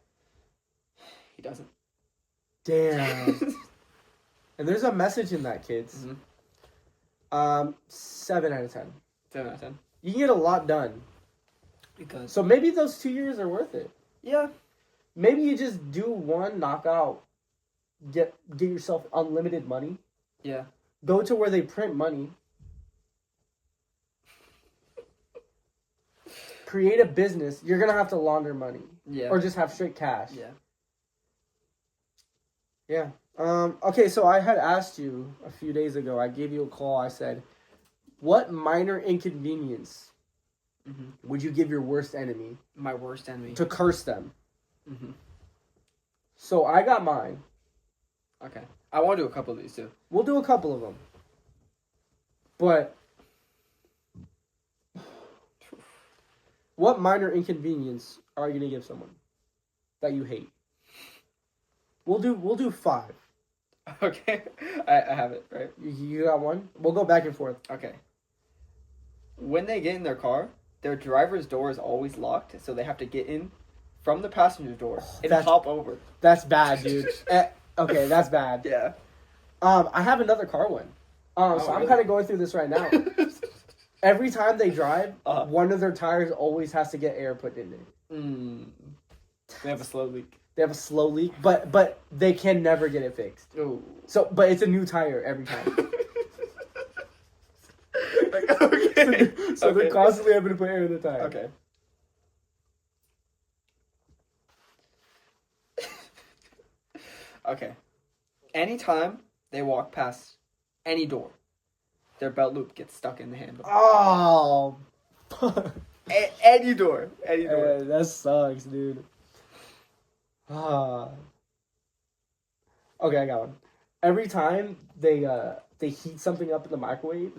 He doesn't. Damn. And there's a message in that, kids. Mm-hmm. 7 out of 10. 7 out of 10. You can get a lot done. Because So maybe those 2 years are worth it. yeah. Maybe you just do one knockout, get yourself unlimited money. Yeah. Go to where they print money. Create a business. You're gonna have to launder money. Yeah. Or just have straight cash. Yeah. Yeah. Okay, so I had asked you a few days ago, I gave you a call, I said, what minor inconvenience would you give your worst enemy My worst enemy. to curse them? Mm-hmm. So I got mine. Okay. I want to do a couple of these too. We'll do a couple of them. But what minor inconvenience are you gonna give someone that you hate? We'll do 5. Okay. I have it, right? You got one? We'll go back and forth. Okay. When they get in their car, their driver's door is always locked, so they have to get in from the passenger door and hop over. That's bad, dude. Okay, that's bad. Yeah. I have another car one. So really? I'm kind of going through this right now. Every time they drive, one of their tires always has to get air put in it. They have a slow leak. They have a slow leak, but they can never get it fixed. Ooh. So, but it's a new tire every time. Okay. So they're constantly having to put air in the tire. Okay. Okay. Anytime they walk past any door, their belt loop gets stuck in the handle. Oh. Any door. Any door. That sucks, dude. Okay, I got one. Every time they heat something up in the microwave,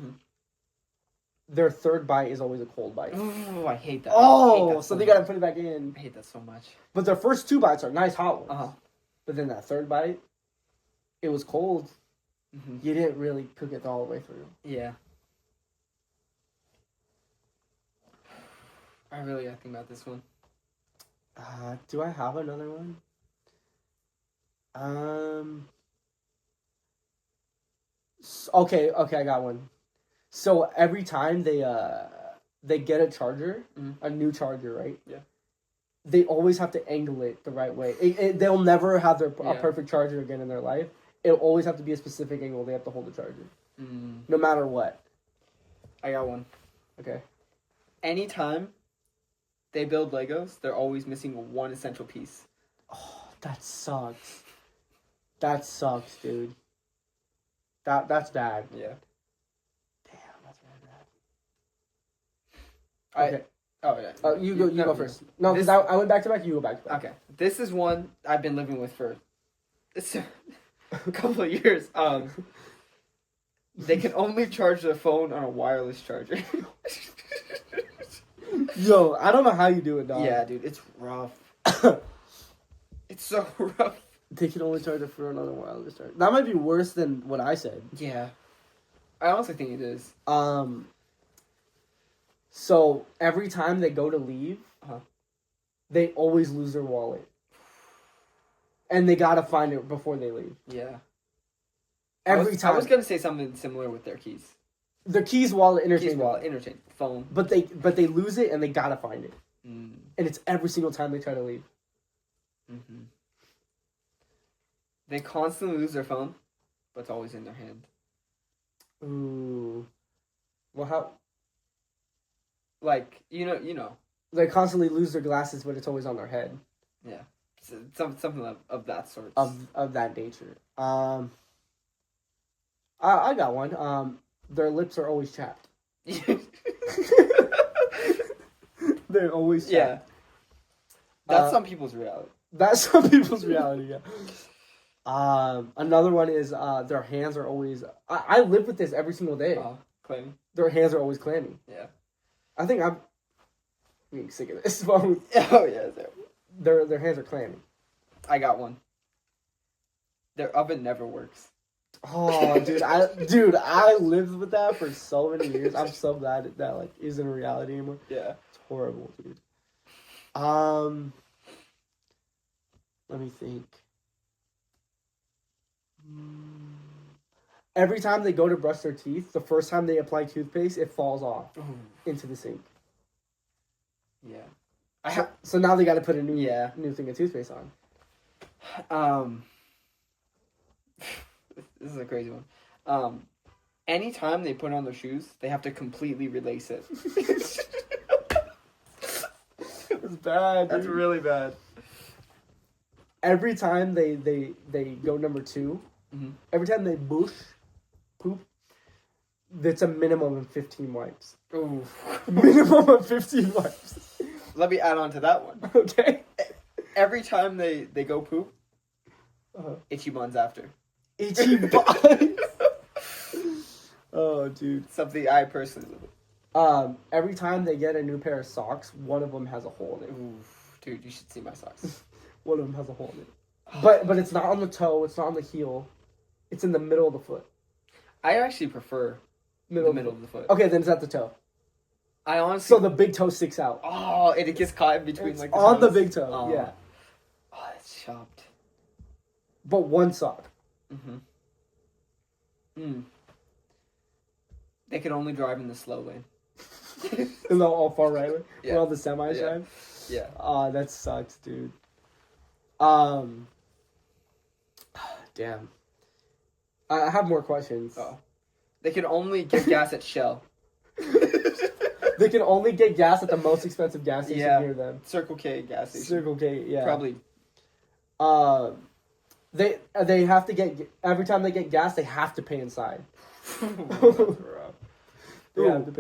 their third bite is always a cold bite. Ooh, I hate that. Oh, so they gotta put it back in. I hate that so much. But their first 2 bites are nice hot ones. Uh-huh. But then that third bite, it was cold. You didn't really cook it all the way through. Yeah. I really gotta think about this one. Do I have another one? Okay, I got one. So every time they get a charger, a new charger, right? Yeah. They always have to angle it the right way. They'll never have a perfect charger again in their life. It'll always have to be a specific angle. They have to hold the charger, no matter what. I got one. Okay. Anytime they build Legos, they're always missing one essential piece. Oh, that sucks. That sucks, dude. That's bad. Yeah. Damn, that's very bad. Okay. Oh yeah. You go first. No, because I went back to back. You go back to back. Okay. This is one I've been living with for a couple of years. They can only charge their phone on a wireless charger. Yo, I don't know how you do it, dog. Yeah, dude, it's rough. It's so rough. They can only charge their phone on a wireless charger. That might be worse than what I said. Yeah. I honestly think it is. So every time they go to leave, they always lose their wallet. And they gotta find it before they leave. Yeah. Every time. I was gonna say something similar with their keys. Their keys, wallet, interchange. Phone. But they lose it and they gotta find it. And it's every single time they try to leave. They constantly lose their phone, but it's always in their hand. Ooh. Well, how? Like, you know. They constantly lose their glasses, but it's always on their head. Yeah. Something of that sort. Of that nature. I got one. Their lips are always chapped. They're always chapped. Yeah. That's some people's reality. That's some people's reality, yeah. Another one is their hands are always... I live with this every single day. Clammy. Their hands are always clammy. Yeah. I think I'm getting sick of this. Oh, yeah. Their hands are clammy. I got one. Their oven never works. Oh, dude, I lived with that for so many years. I'm so glad that like isn't a reality anymore. Yeah. It's horrible, dude. Let me think. Every time they go to brush their teeth, the first time they apply toothpaste, it falls off into the sink. Yeah. So now they got to put a new thing of toothpaste on. This is a crazy one. Anytime they put on their shoes, they have to completely relace it. It's bad, dude. That's really bad. Every time they go number 2, every time they poop, it's a minimum of 15 wipes. Ooh. Minimum of 15 wipes. Let me add on to that one. Okay. Every time they go poop, itchy buns after. Itchy buns. Oh, dude. Something I personally live. Every time they get a new pair of socks, one of them has a hole in it. Ooh, dude, you should see my socks. One of them has a hole in it. But it's not on the toe. It's not on the heel. It's in the middle of the foot. I actually prefer the middle of the foot. Okay, then it's at the toe. I honestly. So the big toe sticks out. Oh, and it gets caught in between it's like the on toes. the big toe. Oh. Yeah. Oh, it's chopped. But one sock. They can only drive in the slow lane. In the all far right way. Yeah. Where all the semis drive. Yeah. That sucks, dude. Damn. I have more questions. Oh. They can only get gas at Shell. They can only get gas at the most expensive gas station near them. Circle K gas station. Circle K, yeah. Probably. They have to get, every time they get gas, they have to pay inside.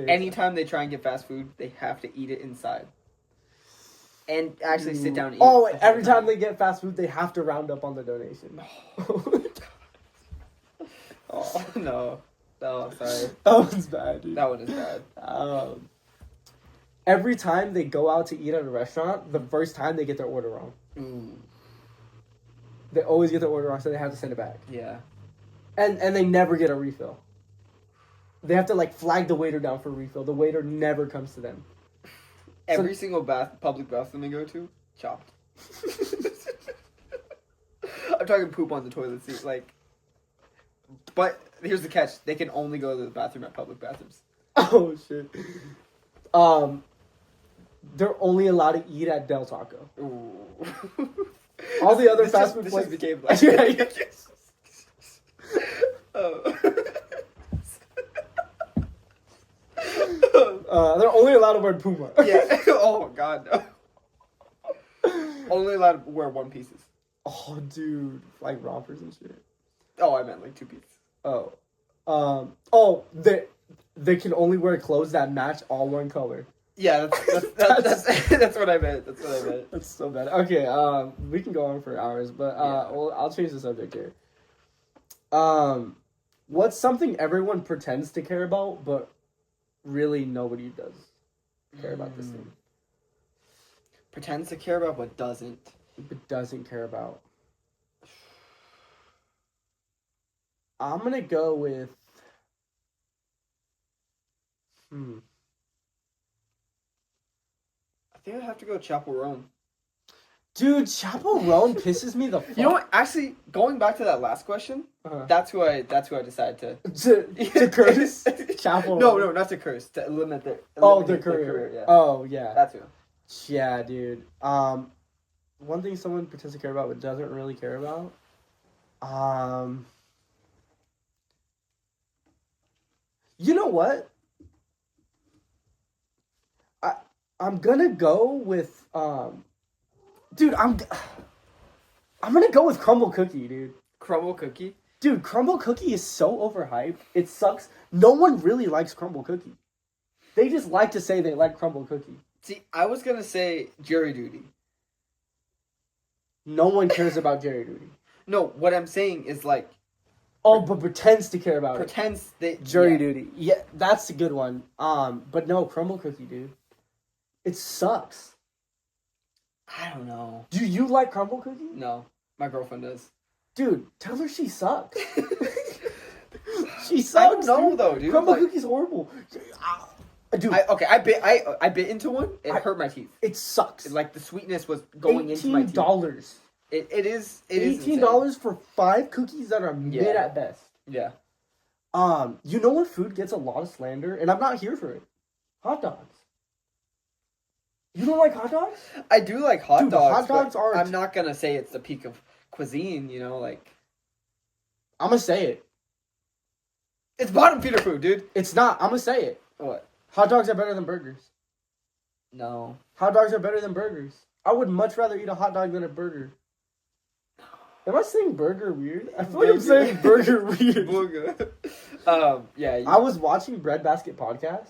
Anytime they try and get fast food, they have to eat it inside. And actually sit down and eat. Oh, every time they get fast food, they have to round up on the donation. Oh, no. Oh, sorry. That one's bad, dude. That one is bad. Every time they go out to eat at a restaurant, the first time they get their order wrong. Ooh. They always get their order wrong, so they have to send it back. Yeah. And they never get a refill. They have to, like, flag the waiter down for a refill. The waiter never comes to them. Every single public bathroom they go to, chopped. I'm talking poop on the toilet seat, like. But here's the catch: they can only go to the bathroom at public bathrooms. Oh shit. They're only allowed to eat at Del Taco. Ooh. All the other fast food places places became like. Oh. They're only allowed to wear Puma. Yeah. Oh god, no. Only allowed to wear one pieces. Oh, dude, like rompers and shit. Oh, I meant like two pieces. Oh, they can only wear clothes that match all one color. Yeah, that's what I meant. That's what I meant. That's so bad. Okay, we can go on for hours, but well, I'll change the subject here. What's something everyone pretends to care about, but really nobody does care about this thing? Pretends to care about but doesn't. But doesn't care about. I'm gonna go with. I think I have to go Chapel Rome. Dude, Chapel Rome pisses me the fuck. You know what? Actually, going back to that last question, that's who I decided to curse. Chapel Rome. No, not to curse. To eliminate their career. Yeah. Oh yeah. That's who. Yeah, dude. One thing someone pretends to care about but doesn't really care about. You know what? I'm gonna go with dude, I'm gonna go with Crumble Cookie, dude. Crumble Cookie? Dude, Crumble Cookie is so overhyped. It sucks. No one really likes Crumble Cookie. They just like to say they like Crumble Cookie. See, I was gonna say Jury Duty. No one cares about Jury Duty. No, what I'm saying is like. Oh, but pretends to care about Jury Duty. Yeah, that's a good one. But no, Crumble Cookie, dude. It sucks. I don't know. Do you like Crumble Cookie? No, my girlfriend does. Dude, tell her she sucks. She sucks. I don't know though, dude. Crumble Cookie's horrible. Dude, I bit into one. It hurt my teeth. It sucks. Like the sweetness was going into my teeth. $18. It is $18 for 5 cookies that are mid at best. Yeah. You know what food gets a lot of slander, and I'm not here for it. Hot dogs. You don't like hot dogs? I do like hot dogs. Hot dogs are. I'm not gonna say it's the peak of cuisine. You know, like. I'm gonna say it. It's bottom feeder food, dude. It's not. I'm gonna say it. What? Hot dogs are better than burgers. No. Hot dogs are better than burgers. I would much rather eat a hot dog than a burger. Am I saying burger weird? I feel like I'm saying burger weird. Yeah. I was watching Breadbasket podcast,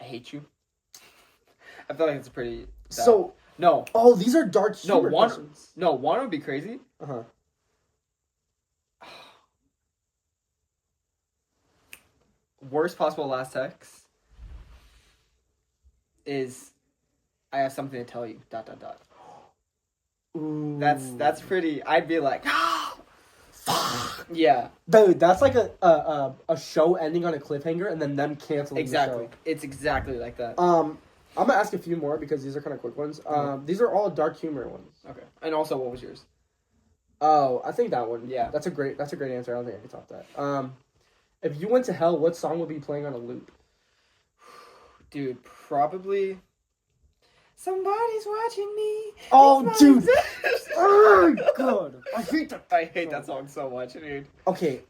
I hate you. I feel like it's pretty. So no. Oh, these are dark humor questions. No, one would be crazy. Uh-huh. Worst possible last text is, I have something to tell you. ... Ooh. That's pretty. I'd be like, fuck. Yeah. Dude, that's like a show ending on a cliffhanger and then them canceling Exactly. the show. It's exactly like that. I'm gonna ask a few more because these are kind of quick ones. These are all dark humor ones. Okay. And also, what was yours? Oh, I think that one. Yeah. That's a great answer. I don't think I can top that. If you went to hell, what song would be playing on a loop? Dude, probably Somebody's Watching Me. Oh, dude. Oh, God. I hate that. I hate that song so much, dude. Okay.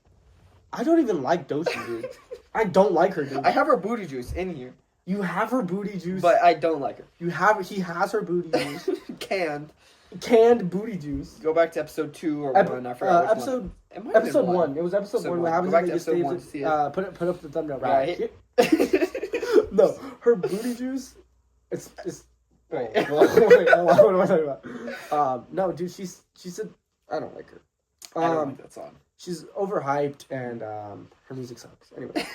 I don't even like Doshi, dude. I don't like her, dude. I have her booty juice in here. You have her booty juice. But I don't like her. He has her booty juice. Canned booty juice. Go back to episode 2 or 1. I forgot which one. Episode 1. It was episode 1. What happens in Vegas episode 1 stays? to see it. Put up the thumbnail. Right. No, her booty juice. It's. Right. Wait, what am I talking about? No, dude. She said I don't like her. I don't like that song. She's overhyped and her music sucks. Anyway.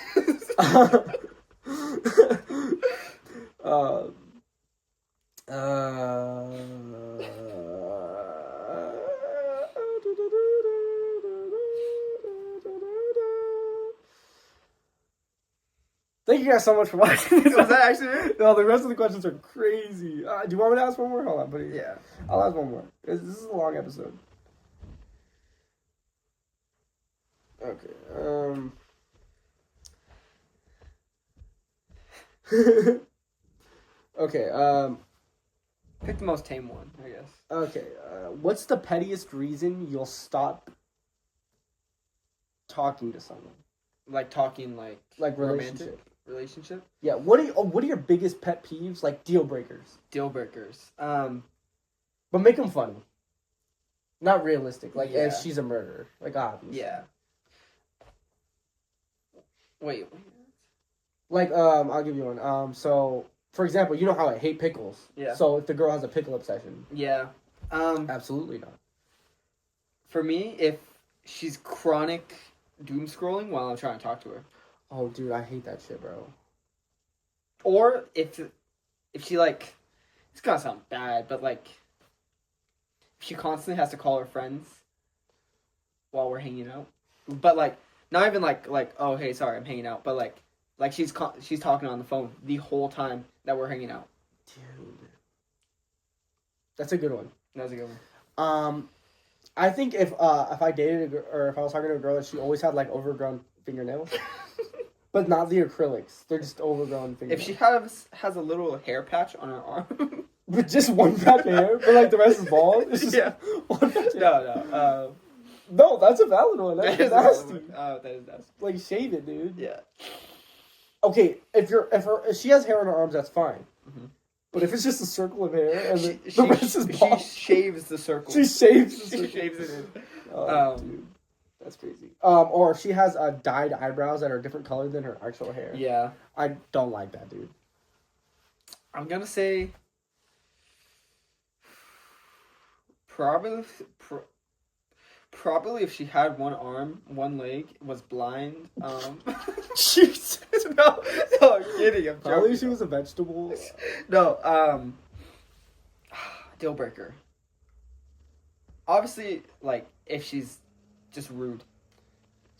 Thank you guys so much for watching this. Was that actually it? No, the rest of the questions are crazy. Do you want me to ask one more? Hold on, buddy. Yeah. I'll ask one more. This is a long episode. Okay. Okay. Pick the most tame one, I guess. Okay. What's the pettiest reason you'll stop talking to someone? Like talking like relationship. Relationship? Yeah. What are your biggest pet peeves? Like deal breakers. Deal breakers. But make them funny. Not realistic. Like if she's a murderer. Like obviously. Yeah. Wait. Like I'll give you one. So for example, you know how I hate pickles. Yeah. So if the girl has a pickle obsession. Yeah. Absolutely not. For me, if she's chronic doom scrolling while I'm trying to talk to her. Oh, dude, I hate that shit, bro. Or if she like, it's gonna sound bad, but like, if she constantly has to call her friends while we're hanging out, but like, not even like oh hey sorry I'm hanging out, but like she's talking on the phone the whole time that we're hanging out. Dude, that's a good one. That's a good one. I think if I dated or if I was talking to a girl that she always had like overgrown fingernails, but not the acrylics, they're just overgrown fingernails. If she has a little hair patch on her arm, with just one patch of hair, but like the rest is bald. It's just one patch. No. No, that's a valid one. That's nasty. Oh, that is nasty. Like shave it, dude. Yeah. Okay, if she has hair on her arms, that's fine. Mm-hmm. But if it's just a circle of hair and the rest is bald, she shaves the circle. She shaves the circle. She shaves it in. Dude, that's crazy. Or if she has dyed eyebrows that are a different color than her actual hair. Yeah. I don't like that, dude. I'm gonna say probably if she had one arm, one leg, was blind. Jesus. No, I'm kidding. I'm joking. Probably she was a vegetable. No, deal breaker. Obviously, like, if she's just rude.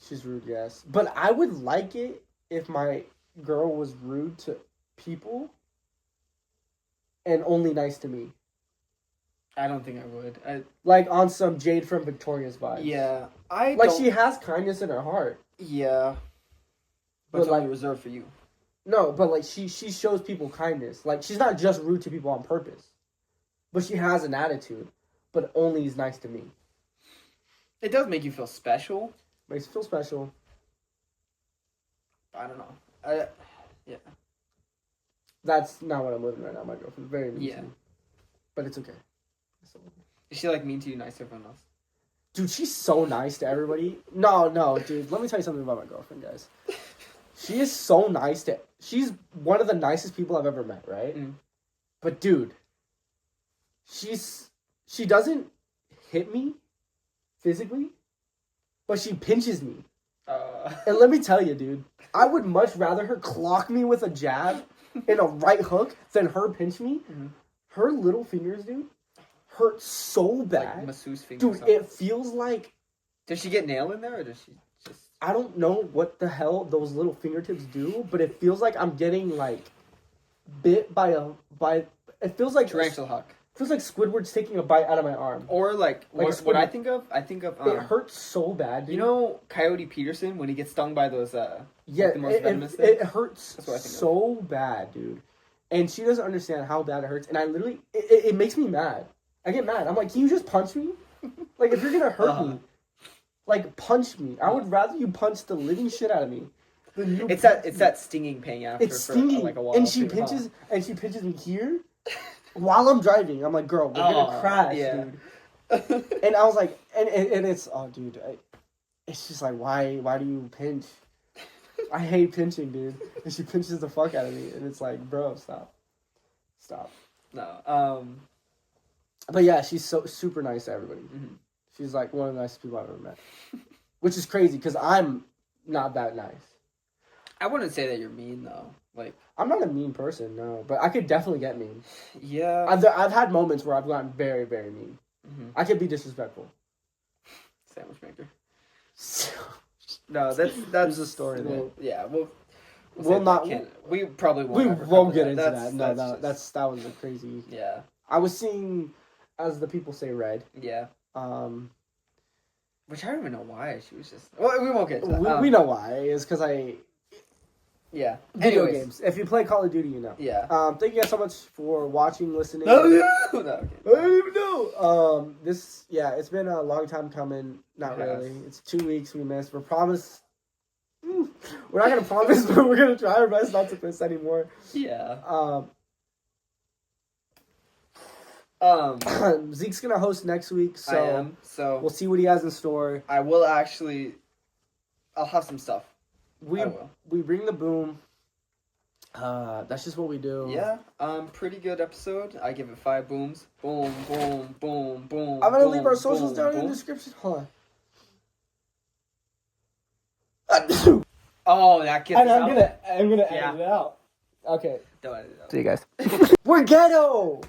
She's rude, yes. But I would like it if my girl was rude to people and only nice to me. I don't think I would. Like on some Jade from Victoria's vibes. Yeah. She has kindness in her heart. Yeah. But it's only reserved for you. No, but like she shows people kindness. Like she's not just rude to people on purpose. But she has an attitude. But only is nice to me. It does make you feel special. Makes you feel special. I don't know. Yeah. That's not what I'm living right now. My girlfriend's very mean to me. But it's okay. Is she like mean to you, nice to everyone else? Dude, she's so nice to everybody. No, dude. Let me tell you something about my girlfriend, guys. She is so nice she's one of the nicest people I've ever met, right? Mm. But dude, she doesn't hit me physically, but she pinches me. And let me tell you, dude, I would much rather her clock me with a jab and a right hook than her pinch me. Mm-hmm. Her little fingers, dude, hurt so bad. Like masseuse fingers. Dude, it feels like... Does she get nail in there, or does she just... I don't know what the hell those little fingertips do, but it feels like I'm getting, like, bit by it feels like... Tarantula hawk. It feels like Squidward's taking a bite out of my arm. Or, like what I think of... it hurts so bad, dude. You know Coyote Peterson, when he gets stung by those, yeah, like the most venomous it hurts That's what I think so bad, dude. And she doesn't understand how bad it hurts. And I literally... It makes me mad. I get mad. I'm like, can you just punch me? Like, if you're gonna hurt me, like, punch me. I would rather you punch the living shit out of me than you... It's that stinging pain after it's stinging. for like a while. And she pinches me here while I'm driving. I'm like, girl, we're gonna crash, dude. And I was like, and it's... Oh, dude. It's just like, why do you pinch? I hate pinching, dude. And she pinches the fuck out of me. And it's like, bro, stop. No, But yeah, she's so super nice to everybody. Mm-hmm. She's like one of the nicest people I've ever met. Which is crazy, because I'm not that nice. I wouldn't say that you're mean, though. Like, I'm not a mean person, no. But I could definitely get mean. Yeah. I've had moments where I've gotten very, very mean. Mm-hmm. I could be disrespectful. Sandwich maker. No, that's There's a story there. Yeah, we'll not. We probably won't. We won't get into that. No, that was a crazy. Yeah. I was seeing, as the people say, red. Yeah. Which I don't even know why. She was just... Well, we won't get into that. We know why. It's because Yeah. Video games. If you play Call of Duty, you know. Yeah. Thank you guys so much for watching, listening. No, okay. I don't even know. It's been a long time coming. Not really. It's 2 weeks we missed. We're promised... We're not going to promise, but we're going to try our best not to miss anymore. Yeah. Zeke's gonna host next week, so we'll see what he has in store. I will actually. I'll have some stuff. We bring the boom. That's just what we do. Yeah. Pretty good episode. I give it 5 booms. Boom, boom, boom, boom. I'm gonna leave our socials down in the description. Hold on. Oh, that gets. I'm gonna edit it out. Okay. Don't edit it out. See you guys. We're ghetto.